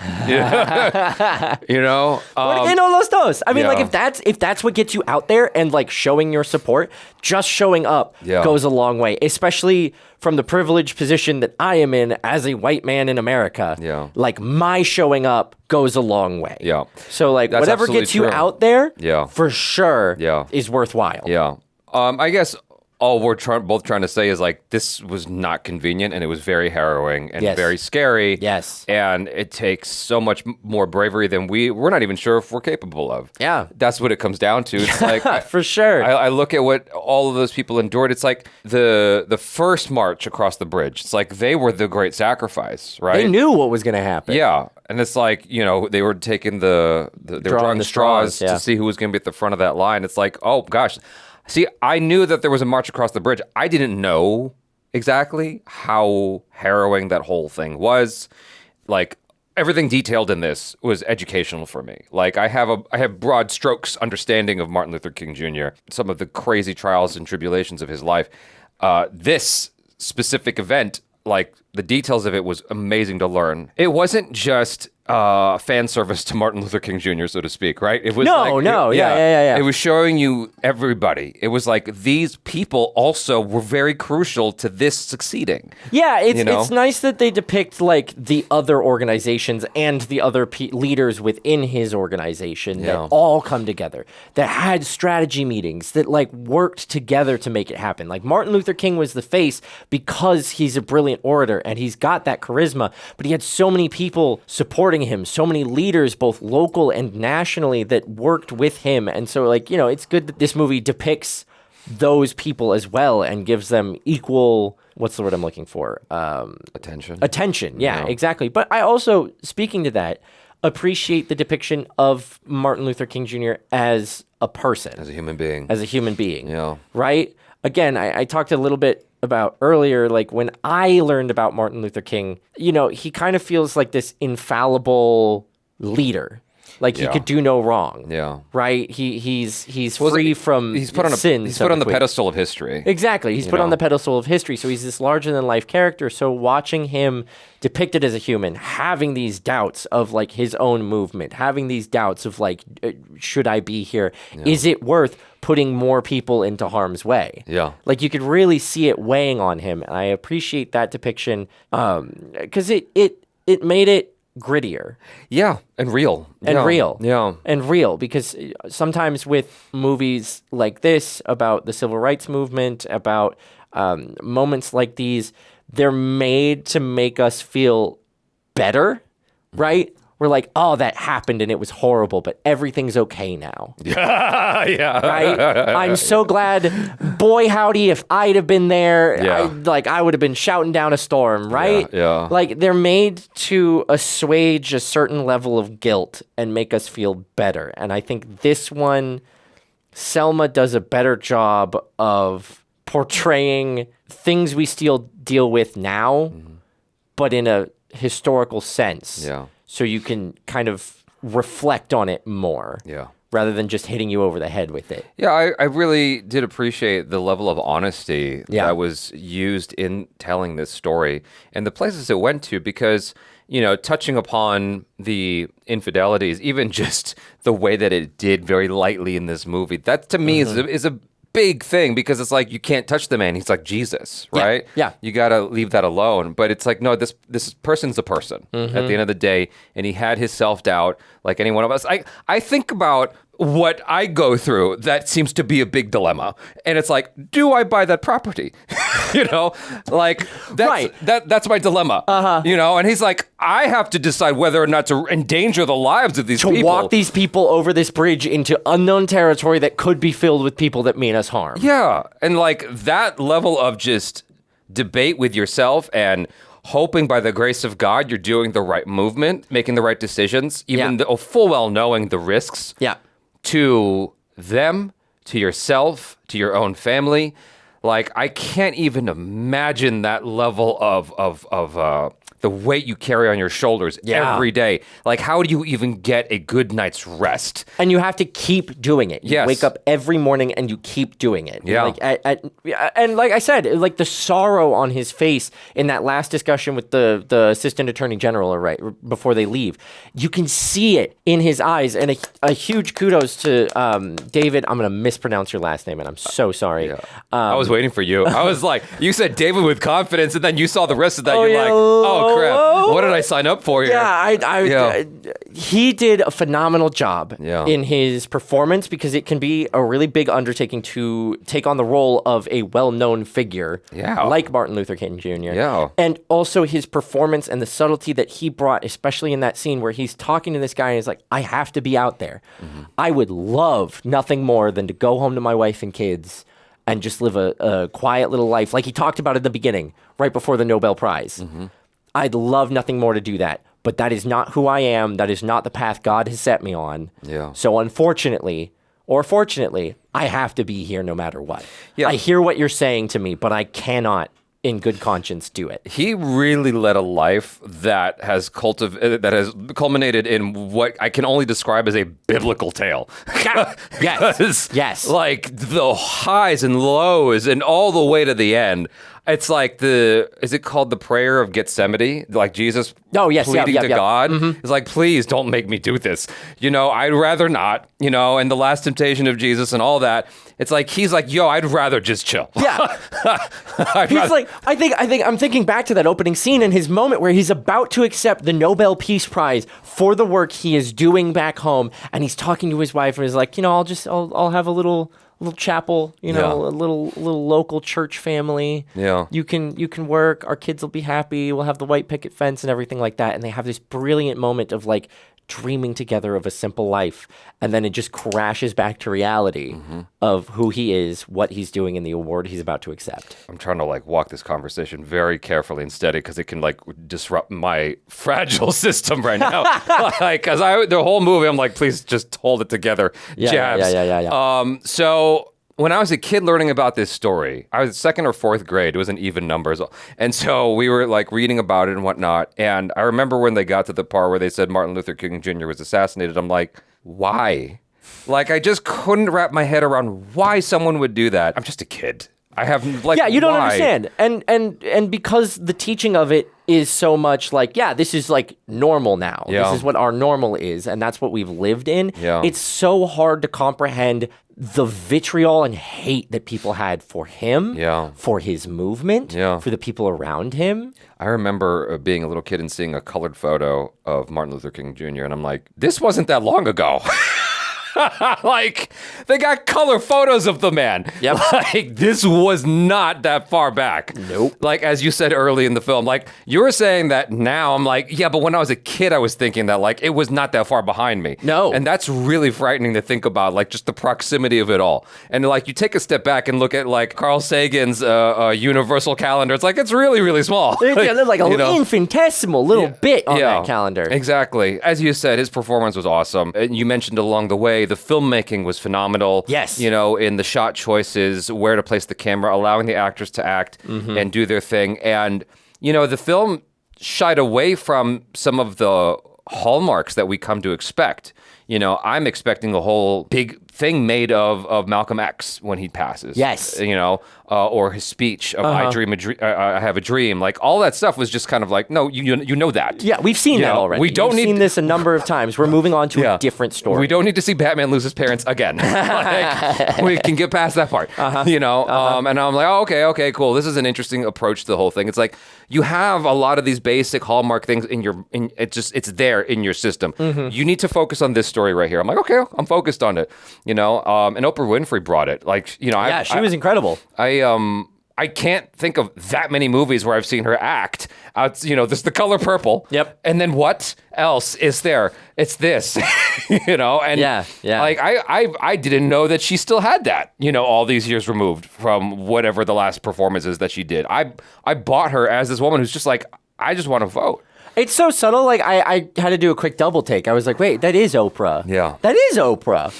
Speaker 3: Los dos. I mean, if that's what gets you out there and showing your support, just showing up goes a long way, especially from the privileged position that I am in as a white man in America.
Speaker 1: Yeah.
Speaker 3: My showing up goes a long way.
Speaker 1: Yeah.
Speaker 3: So whatever gets you out there, for sure, is worthwhile.
Speaker 1: Yeah. I guess all we're both trying to say is this was not convenient, and it was very harrowing and very scary.
Speaker 3: Yes.
Speaker 1: And it takes so much more bravery than we're not even sure if we're capable of.
Speaker 3: Yeah.
Speaker 1: That's what it comes down to. It's
Speaker 3: for sure.
Speaker 1: I look at what all of those people endured. It's the first march across the bridge. It's they were the great sacrifice, right?
Speaker 3: They knew what was going to happen.
Speaker 1: Yeah. And it's they were taking they were drawing the straws to see who was going to be at the front of that line. It's oh gosh. See, I knew that there was a march across the bridge. I didn't know exactly how harrowing that whole thing was. Everything detailed in this was educational for me. I have broad strokes understanding of Martin Luther King Jr., some of the crazy trials and tribulations of his life. This specific event, the details of it was amazing to learn. It wasn't just fan service to Martin Luther King Jr., so to speak, right? It was
Speaker 3: yeah.
Speaker 1: It was showing you everybody. It was these people also were very crucial to this succeeding.
Speaker 3: Yeah, it's nice that they depict the other organizations and the other leaders within his organization that all come together, that had strategy meetings, that worked together to make it happen. Martin Luther King was the face because he's a brilliant orator and he's got that charisma, but he had so many people supporting him, so many leaders, both local and nationally, that worked with him. And so, it's good that this movie depicts those people as well and gives them equal, what's the word I'm looking for? Attention, yeah, exactly. But I also, speaking to that, appreciate the depiction of Martin Luther King Jr. as a person.
Speaker 1: As a human being.
Speaker 3: Yeah. Right? Again, I talked a little bit about earlier, when I learned about Martin Luther King, he kind of feels like this infallible leader. Like he could do no wrong.
Speaker 1: Yeah.
Speaker 3: Right? He's free from sin.
Speaker 1: He's put on the pedestal of history.
Speaker 3: Exactly. He's put on the pedestal of history. So he's this larger than life character. So watching him depicted as a human, having these doubts of like his own movement, having these doubts of like, should I be here? Yeah. Is it worth putting more people into harm's way?
Speaker 1: Yeah.
Speaker 3: Like you could really see it weighing on him. And I appreciate that depiction because it made it grittier.
Speaker 1: Yeah, and real.
Speaker 3: And real, because sometimes with movies like this about the civil rights movement, about moments like these, they're made to make us feel better, right? We're like, oh, that happened and it was horrible, but everything's okay now.
Speaker 1: Yeah.
Speaker 3: Right? I'm so glad. Boy, howdy, if I'd have been there, I would have been shouting down a storm, right?
Speaker 1: Yeah.
Speaker 3: Like, they're made to assuage a certain level of guilt and make us feel better. And I think this one, Selma does a better job of portraying things we still deal with now, but in a historical sense.
Speaker 1: Yeah.
Speaker 3: So you can kind of reflect on it more.
Speaker 1: Yeah.
Speaker 3: Rather than just hitting you over the head with it.
Speaker 1: Yeah, I really did appreciate the level of honesty that was used in telling this story and the places it went to, because, you know, touching upon the infidelities, even just the way that it did very lightly in this movie, that to me is a big thing, because it's like, you can't touch the man. He's like Jesus, right?
Speaker 3: Yeah.
Speaker 1: You got to leave that alone. But it's like, no, this person's a person at the end of the day. And he had his self-doubt like any one of us. I think about what I go through that seems to be a big dilemma. And it's like, do I buy that property? You know, like that's my dilemma. You know, and he's like, I have to decide whether or not to endanger the lives of these people.
Speaker 3: To walk these people over this bridge into unknown territory that could be filled with people that mean us harm.
Speaker 1: Yeah. And like that level of just debate with yourself and hoping by the grace of God you're doing the right movement, making the right decisions, even though full well knowing the risks.
Speaker 3: Yeah.
Speaker 1: To them, to yourself, to your own family. Like, I can't even imagine that level of the weight you carry on your shoulders every day. Like, how do you even get a good night's rest?
Speaker 3: And you have to keep doing it. You
Speaker 1: Yes.
Speaker 3: wake up every morning and you keep doing it.
Speaker 1: Yeah.
Speaker 3: Like, and like I said, like the sorrow on his face in that last discussion with the assistant attorney general, right before they leave, you can see it in his eyes. And a huge kudos to David. I'm going to mispronounce your last name, and I'm so sorry.
Speaker 1: Yeah. I was waiting for you. I was like, you said David with confidence, and then you saw the rest of that. You're like, oh, crap. What did I sign up for here?
Speaker 3: Yeah, he did a phenomenal job in his performance, because it can be a really big undertaking to take on the role of a well-known figure like Martin Luther King Jr.
Speaker 1: Yeah.
Speaker 3: And also his performance and the subtlety that he brought, especially in that scene where he's talking to this guy and he's like, I have to be out there. I would love nothing more than to go home to my wife and kids and just live a quiet little life, like he talked about at the beginning, right before the Nobel Prize. I'd love nothing more to do that, but that is not who I am. That is not the path God has set me on.
Speaker 1: Yeah.
Speaker 3: So unfortunately, or fortunately, I have to be here no matter what.
Speaker 1: Yeah.
Speaker 3: I hear what you're saying to me, but I cannot, in good conscience, do it.
Speaker 1: He really led a life that has culminated in what I can only describe as a biblical tale.
Speaker 3: Yes.
Speaker 1: Like the highs and lows and all the way to the end. It's like is it called the prayer of Gethsemane? Like Jesus pleading to God. It's like, please don't make me do this. You know, I'd rather not, you know, and the last temptation of Jesus and all that. It's like, he's like, yo, I'd rather just chill.
Speaker 3: Yeah. Like, I think I'm thinking back to that opening scene and his moment where he's about to accept the Nobel Peace Prize for the work he is doing back home. And he's talking to his wife and he's like, you know, I'll have a little chapel, you know, a little local church family.
Speaker 1: Yeah.
Speaker 3: You can work, our kids will be happy, we'll have the white picket fence and everything like that. And they have this brilliant moment of like dreaming together of a simple life. And then it just crashes back to reality of who he is, what he's doing, and the award he's about to accept.
Speaker 1: I'm trying to like walk this conversation very carefully and steady, because it can like disrupt my fragile system right now. Like, cause the whole movie, I'm like, please just hold it together. Jabs.
Speaker 3: Yeah.
Speaker 1: So when I was a kid learning about this story, I was second or fourth grade. It was in even numbers. And so we were like reading about it and whatnot. And I remember when they got to the part where they said Martin Luther King Jr. was assassinated, I'm like, why? Like, I just couldn't wrap my head around why someone would do that. I'm just a kid. I have like,
Speaker 3: yeah, you don't
Speaker 1: why?
Speaker 3: understand. And because the teaching of it is so much like, yeah, this is like normal now.
Speaker 1: Yeah.
Speaker 3: This is what our normal is, and that's what we've lived in.
Speaker 1: Yeah.
Speaker 3: It's so hard to comprehend the vitriol and hate that people had for him, for his movement, for the people around him.
Speaker 1: I remember being a little kid and seeing a colored photo of Martin Luther King Jr. and I'm like, this wasn't that long ago. Like, they got color photos of the man.
Speaker 3: Yep.
Speaker 1: Like, this was not that far back.
Speaker 3: Nope.
Speaker 1: Like, as you said early in the film, like, you were saying that now, I'm like, yeah, but when I was a kid, I was thinking that, like, it was not that far behind me.
Speaker 3: No.
Speaker 1: And that's really frightening to think about, like, just the proximity of it all. And, like, you take a step back and look at, like, Carl Sagan's universal calendar. It's like, it's really, really small.
Speaker 3: There's like an infinitesimal little bit on that calendar.
Speaker 1: Exactly. As you said, his performance was awesome. And you mentioned along the way, the filmmaking was phenomenal.
Speaker 3: Yes.
Speaker 1: You know, in the shot choices, where to place the camera, allowing the actors to act and do their thing. And, you know, the film shied away from some of the hallmarks that we come to expect. You know, I'm expecting a whole big thing made of Malcolm X when he passes.
Speaker 3: Yes.
Speaker 1: You know, or his speech of I have a dream. Like, all that stuff was just kind of like, no, you know that.
Speaker 3: Yeah, we've seen that already. We've seen this a number of times. We're moving on to a different story.
Speaker 1: We don't need to see Batman lose his parents again. Like, we can get past that part. You know, and I'm like, oh, okay, cool. This is an interesting approach to the whole thing. It's like, you have a lot of these basic hallmark things it's there in your system. You need to focus on this story right here. I'm like, okay, I'm focused on it. You know, and Oprah Winfrey brought it. Like, you know,
Speaker 3: she was incredible.
Speaker 1: I can't think of that many movies where I've seen her act. You know, there's The Color Purple.
Speaker 3: Yep.
Speaker 1: And then what else is there? It's this. You know, and like I didn't know that she still had that. You know, all these years removed from whatever the last performance is that she did. I bought her as this woman who's just like, I just want to vote.
Speaker 3: It's so subtle. Like, I had to do a quick double take. I was like, wait, that is Oprah.
Speaker 1: Yeah.
Speaker 3: That is Oprah.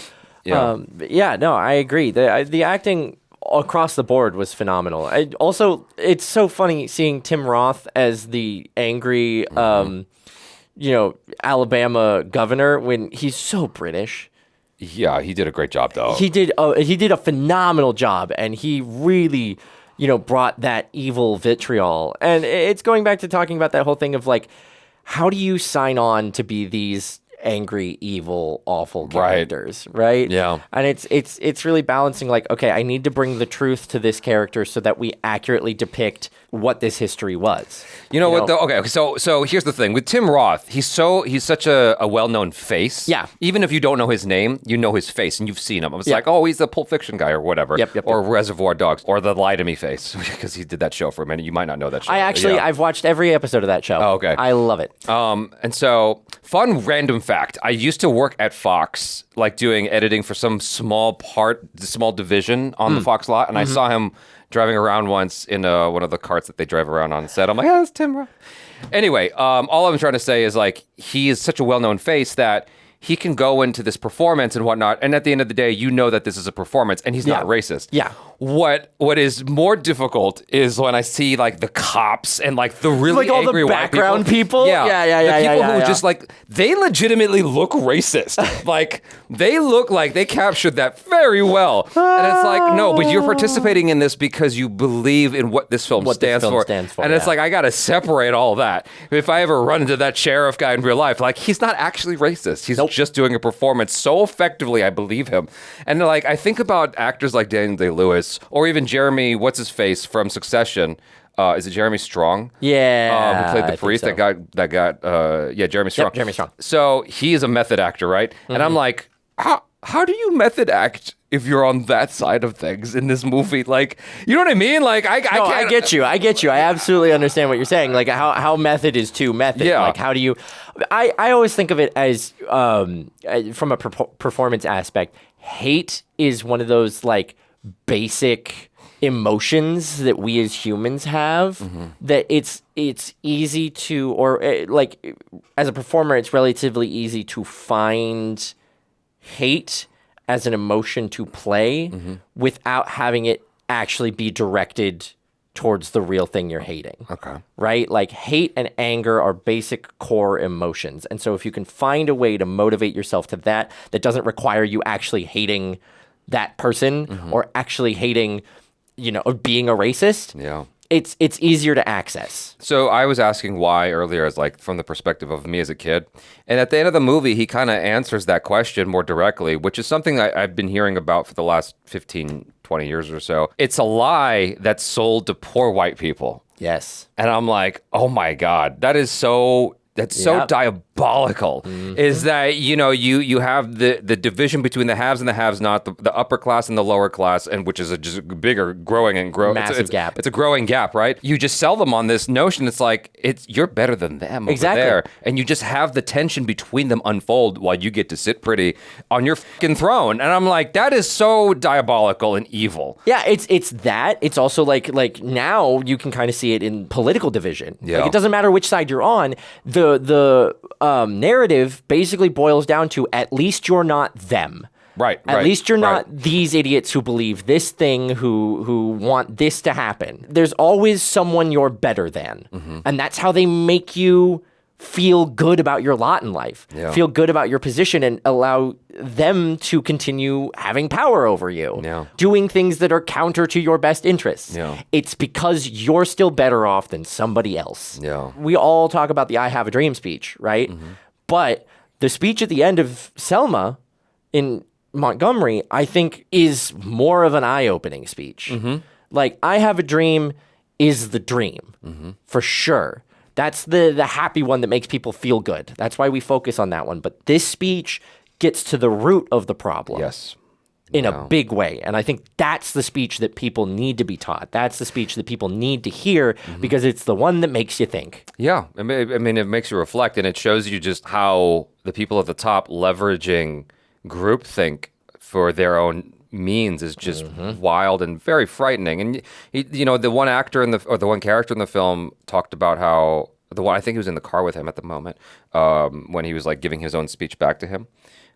Speaker 1: Yeah.
Speaker 3: No, I agree. The acting across the board was phenomenal. It's so funny seeing Tim Roth as the angry, Alabama governor when he's so British.
Speaker 1: Yeah, he did a great job, though.
Speaker 3: He did a phenomenal job, and he really, brought that evil vitriol. And it's going back to talking about that whole thing of like, how do you sign on to be these angry, evil, awful characters, right?
Speaker 1: Yeah.
Speaker 3: And it's really balancing like, okay, I need to bring the truth to this character so that we accurately depict what this history was.
Speaker 1: You know what though? Okay, so here's the thing. With Tim Roth, he's such a well-known face.
Speaker 3: Yeah.
Speaker 1: Even if you don't know his name, you know his face and you've seen him. It's like, oh, he's the Pulp Fiction guy or whatever.
Speaker 3: Yep.
Speaker 1: Or Reservoir Dogs or the Lie to Me face because he did that show for a minute. You might not know that show.
Speaker 3: I've watched every episode of that show.
Speaker 1: Oh, okay.
Speaker 3: I love it.
Speaker 1: And so fun random fact. I used to work at Fox, like doing editing for some small division on the Fox lot, and I saw him driving around once in one of the carts that they drive around on set. I'm like, that's Tim Roth. Anyway, all I'm trying to say is like, he is such a well-known face that he can go into this performance and whatnot, and at the end of the day, you know that this is a performance, and he's not racist.
Speaker 3: Yeah.
Speaker 1: What is more difficult is when I see like the cops and like the really
Speaker 3: like all
Speaker 1: angry
Speaker 3: the background people.
Speaker 1: The people who just like, they legitimately look racist. Like, they look like they captured that very well. And it's like, no, but you're participating in this because you believe in what this film stands for. And it's like, I got to separate all that. If I ever run into that sheriff guy in real life, like, he's not actually racist. He's just doing a performance so effectively, I believe him. And like, I think about actors like Daniel Day-Lewis or even Jeremy, what's his face from Succession. Is it Jeremy Strong?
Speaker 3: Yeah,
Speaker 1: who played the priest that got Jeremy Strong.
Speaker 3: Yep, Jeremy Strong.
Speaker 1: So he is a method actor, right? And I'm like, how do you method act if you're on that side of things in this movie? Like, you know what I mean? Like, I can't.
Speaker 3: I get you. I absolutely understand what you're saying. Like, how method is to method.
Speaker 1: Yeah.
Speaker 3: Like, how do you? I always think of it as from a performance aspect. Hate is one of those like basic emotions that we as humans have, that it's easy to, or like as a performer, it's relatively easy to find hate as an emotion to play without having it actually be directed towards the real thing you're hating.
Speaker 1: Okay.
Speaker 3: Right? Like hate and anger are basic core emotions. And so if you can find a way to motivate yourself to that doesn't require you actually hating that person or actually hating, or being a racist.
Speaker 1: Yeah.
Speaker 3: It's easier to access.
Speaker 1: So I was asking why earlier as like from the perspective of me as a kid. And at the end of the movie, he kind of answers that question more directly, which is something I've been hearing about for the last 15, 20 years or so. It's a lie that's sold to poor white people.
Speaker 3: Yes.
Speaker 1: And I'm like, oh my God, that's so diabolical. Is that, you have the division between the haves and the haves not, the upper class and the lower class, and which is a just bigger growing and growing
Speaker 3: massive gap.
Speaker 1: It's a growing gap, right? You just sell them on this notion. It's like you're better than them over there, and you just have the tension between them unfold while you get to sit pretty on your fucking throne. And I'm like, that is so diabolical and evil.
Speaker 3: Yeah, it's that. It's also like now you can kind of see it in political division.
Speaker 1: Yeah.
Speaker 3: Like it doesn't matter which side you're on. The narrative basically boils down to at least you're not them.
Speaker 1: Right.
Speaker 3: At least you're not these idiots who believe this thing, who want this to happen. There's always someone you're better than. And that's how they make you feel good about your lot in life, feel good about your position, and allow them to continue having power over you, doing things that are counter to your best interests. It's because you're still better off than somebody else. We all talk about the I Have a Dream speech, right? But the speech at the end of Selma in Montgomery, I think, is more of an eye-opening speech. Like, I Have a Dream is the dream, for sure. That's the happy one that makes people feel good. That's why we focus on that one. But this speech gets to the root of the problem.
Speaker 1: Yes.
Speaker 3: In a big way. And I think that's the speech that people need to be taught. That's the speech that people need to hear because it's the one that makes you think.
Speaker 1: Yeah. I mean, it makes you reflect, and it shows you just how the people at the top leveraging groupthink for their own means is just wild and very frightening. And the one actor the one character in the film talked about how I think he was in the car with him at the moment when he was like giving his own speech back to him.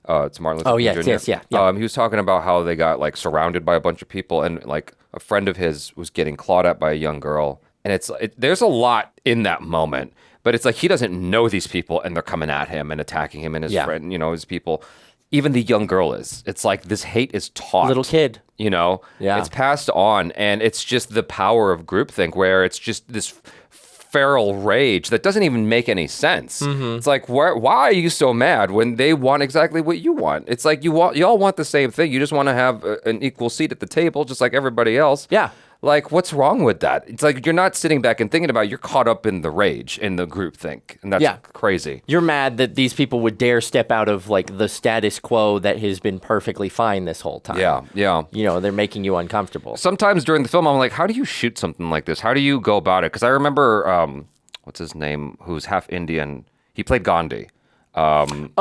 Speaker 1: To Martin Luther King Jr.
Speaker 3: Yes, yeah.
Speaker 1: He was talking about how they got like surrounded by a bunch of people, and like a friend of his was getting clawed at by a young girl. And there's a lot in that moment, but it's like he doesn't know these people, and they're coming at him and attacking him and his friend, his people. Even the young girl is. It's like this hate is taught.
Speaker 3: Little kid.
Speaker 1: Yeah. It's passed on, and it's just the power of groupthink where it's just this feral rage that doesn't even make any sense. It's like, why are you so mad when they want exactly what you want? It's like you all want the same thing. You just want to have an equal seat at the table, just like everybody else.
Speaker 3: Yeah.
Speaker 1: Like, what's wrong with that? It's like you're not sitting back and thinking about it. You're caught up in the rage, in the groupthink, and that's crazy.
Speaker 3: You're mad that these people would dare step out of like the status quo that has been perfectly fine this whole time.
Speaker 1: Yeah.
Speaker 3: They're making you uncomfortable.
Speaker 1: Sometimes during the film, I'm like, how do you shoot something like this? How do you go about it? Because I remember, what's his name, who's half Indian. He played Gandhi.
Speaker 3: The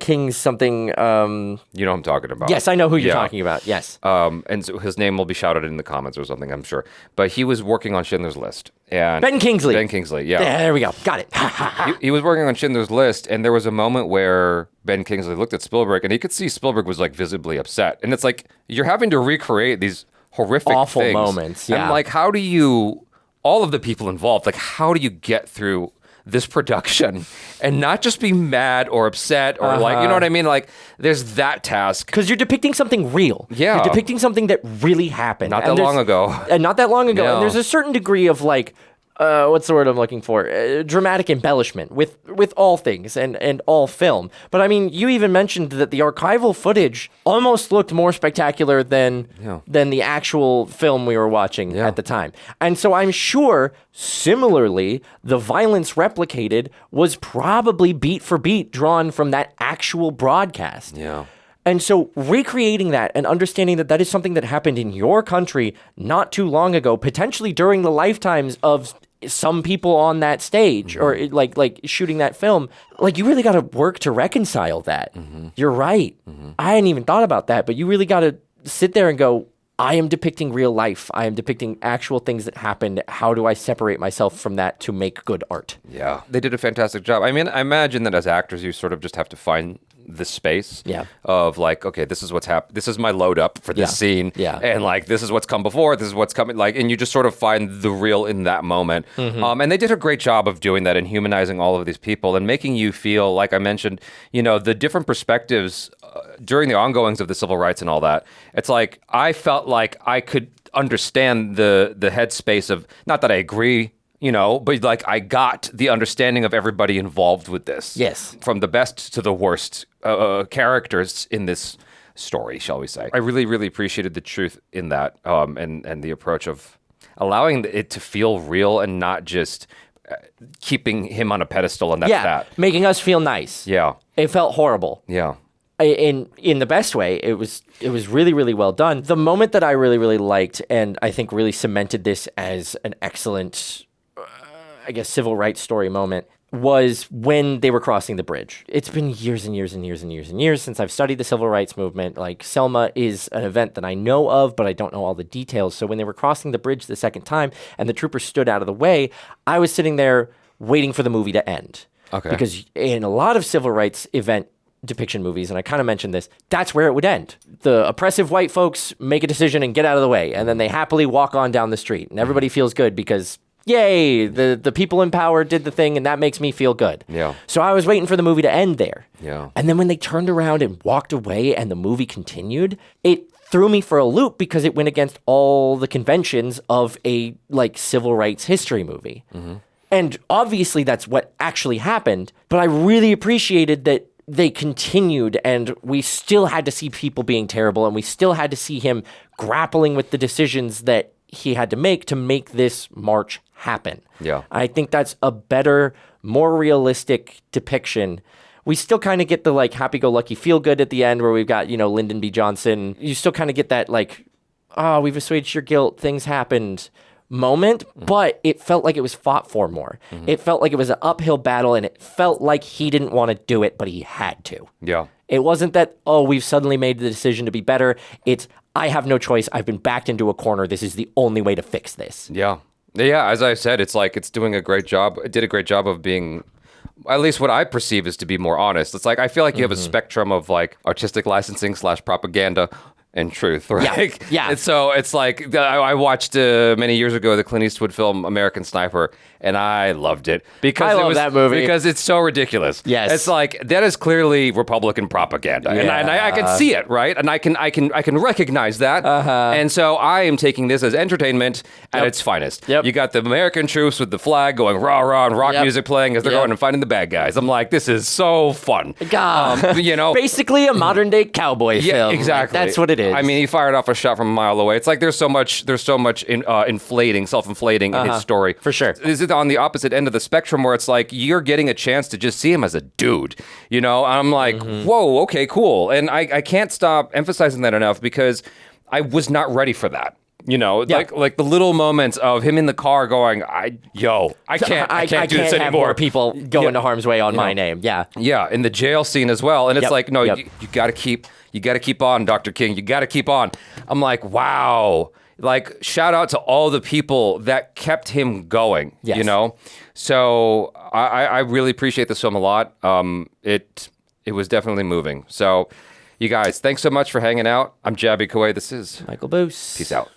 Speaker 3: King's something.
Speaker 1: You know what I'm talking about.
Speaker 3: Yes, I know who you're talking about. Yes.
Speaker 1: And so his name will be shouted in the comments or something, I'm sure. But he was working on Schindler's List. And
Speaker 3: Ben Kingsley,
Speaker 1: yeah.
Speaker 3: There we go. Got it.
Speaker 1: he was working on Schindler's List, and there was a moment where Ben Kingsley looked at Spielberg, and he could see Spielberg was like visibly upset. And it's like, you're having to recreate these horrific
Speaker 3: awful
Speaker 1: things.
Speaker 3: moments.
Speaker 1: And like, how do you, all of the people involved, like, how do you get through this production and not just be mad or upset or like, you know what I mean? Like, there's that task.
Speaker 3: Because you're depicting something real.
Speaker 1: Yeah.
Speaker 3: You're depicting something that really happened.
Speaker 1: Not that long ago.
Speaker 3: And not that long ago.
Speaker 1: No.
Speaker 3: And there's a certain degree of like, what's the word I'm looking for? Dramatic embellishment with all things and all film. But I mean, you even mentioned that the archival footage almost looked more spectacular than the actual film we were watching at the time. And so I'm sure, similarly, the violence replicated was probably beat for beat drawn from that actual broadcast.
Speaker 1: Yeah.
Speaker 3: And so recreating that and understanding that that is something that happened in your country not too long ago, potentially during the lifetimes of some people on that stage or like shooting that film, like you really got to work to reconcile that. You're right. I hadn't even thought about that, but you really got to sit there and go, I am depicting real life. I am depicting actual things that happened. How do I separate myself from that to make good art?
Speaker 1: Yeah. They did a fantastic job. I mean, I imagine that as actors, you sort of just have to find the space.
Speaker 3: Yeah.
Speaker 1: Of like, okay, this is what's happened. This is my load up for this scene.
Speaker 3: Yeah.
Speaker 1: And like, this is what's come before. This is what's coming. Like, and you just sort of find the real in that moment. And they did a great job of doing that and humanizing all of these people and making you feel, like I mentioned, you know, the different perspectives during the ongoings of the civil rights and all that. It's like, I felt like I could understand the headspace of, not that I agree, you know, but like I got the understanding of everybody involved with this.
Speaker 3: Yes.
Speaker 1: From the best to the worst characters in this story, shall we say. I really, really appreciated the truth in that and the approach of allowing it to feel real and not just keeping him on a pedestal and that's that.
Speaker 3: Making us feel nice.
Speaker 1: Yeah.
Speaker 3: It felt horrible.
Speaker 1: Yeah.
Speaker 3: In the best way. It was really, really well done. The moment that I really, really liked and I think really cemented this as an excellent, I guess, civil rights story moment was when they were crossing the bridge. It's been years and years and years and years and years since I've studied the civil rights movement. Like, Selma is an event that I know of, but I don't know all the details. So when they were crossing the bridge the second time and the troopers stood out of the way, I was sitting there waiting for the movie to end.
Speaker 1: Okay.
Speaker 3: Because in a lot of civil rights event depiction movies, and I kind of mentioned this, that's where it would end. The oppressive white folks make a decision and get out of the way, and then they happily walk on down the street, and everybody feels good because, yay, the people in power did the thing, and that makes me feel good.
Speaker 1: Yeah.
Speaker 3: So I was waiting for the movie to end there.
Speaker 1: Yeah.
Speaker 3: And then when they turned around and walked away and the movie continued, it threw me for a loop because it went against all the conventions of a, like, civil rights history movie. And obviously that's what actually happened, but I really appreciated that they continued and we still had to see people being terrible and we still had to see him grappling with the decisions that he had to make this march happen.
Speaker 1: Yeah.
Speaker 3: I think that's a better, more realistic depiction. We still kind of get the like happy-go-lucky feel-good at the end where we've got, you know, Lyndon B. Johnson. You still kind of get that like, oh, we've assuaged your guilt, things happened moment, but it felt like it was fought for more. It felt like it was an uphill battle and it felt like he didn't want to do it, but he had to.
Speaker 1: Yeah.
Speaker 3: It wasn't that, oh, we've suddenly made the decision to be better. It's, I have no choice. I've been backed into a corner. This is the only way to fix this.
Speaker 1: Yeah. Yeah, as I said, it's like it's doing a great job. It did a great job of being, at least what I perceive is to be more honest. It's like, I feel like you have a spectrum of like artistic licensing / propaganda and truth, right?
Speaker 3: Yeah.
Speaker 1: And so it's like, I watched many years ago the Clint Eastwood film American Sniper, and I loved it because
Speaker 3: I love that movie
Speaker 1: because it's so ridiculous.
Speaker 3: Yes,
Speaker 1: it's like that is clearly Republican propaganda, and I can see it, right? And I can recognize that, and so I am taking this as entertainment at its finest. You got the American troops with the flag going rah rah and rock music playing as they're going and fighting the bad guys. I'm like, this is so fun.
Speaker 3: God,
Speaker 1: you know,
Speaker 3: basically a modern day cowboy film.
Speaker 1: Exactly.
Speaker 3: That's what it is.
Speaker 1: I mean, he fired off a shot from a mile away. It's like there's so much self-inflating in his story.
Speaker 3: For sure.
Speaker 1: Is it on the opposite end of the spectrum where it's like you're getting a chance to just see him as a dude, you know? I'm like, whoa, okay, cool. And I can't stop emphasizing that enough because I was not ready for that. You know, like the little moments of him in the car going, I can't do this
Speaker 3: have
Speaker 1: anymore.
Speaker 3: More people go into harm's way on my name. Yeah.
Speaker 1: Yeah, in the jail scene as well. And it's like, no, you got to keep on, Dr. King. You got to keep on. I'm like, wow. Like, shout out to all the people that kept him going, you know? So I really appreciate this film a lot. It was definitely moving. So you guys, thanks so much for hanging out. I'm Jaby Koay. This is
Speaker 3: Michael Boos.
Speaker 1: Peace out.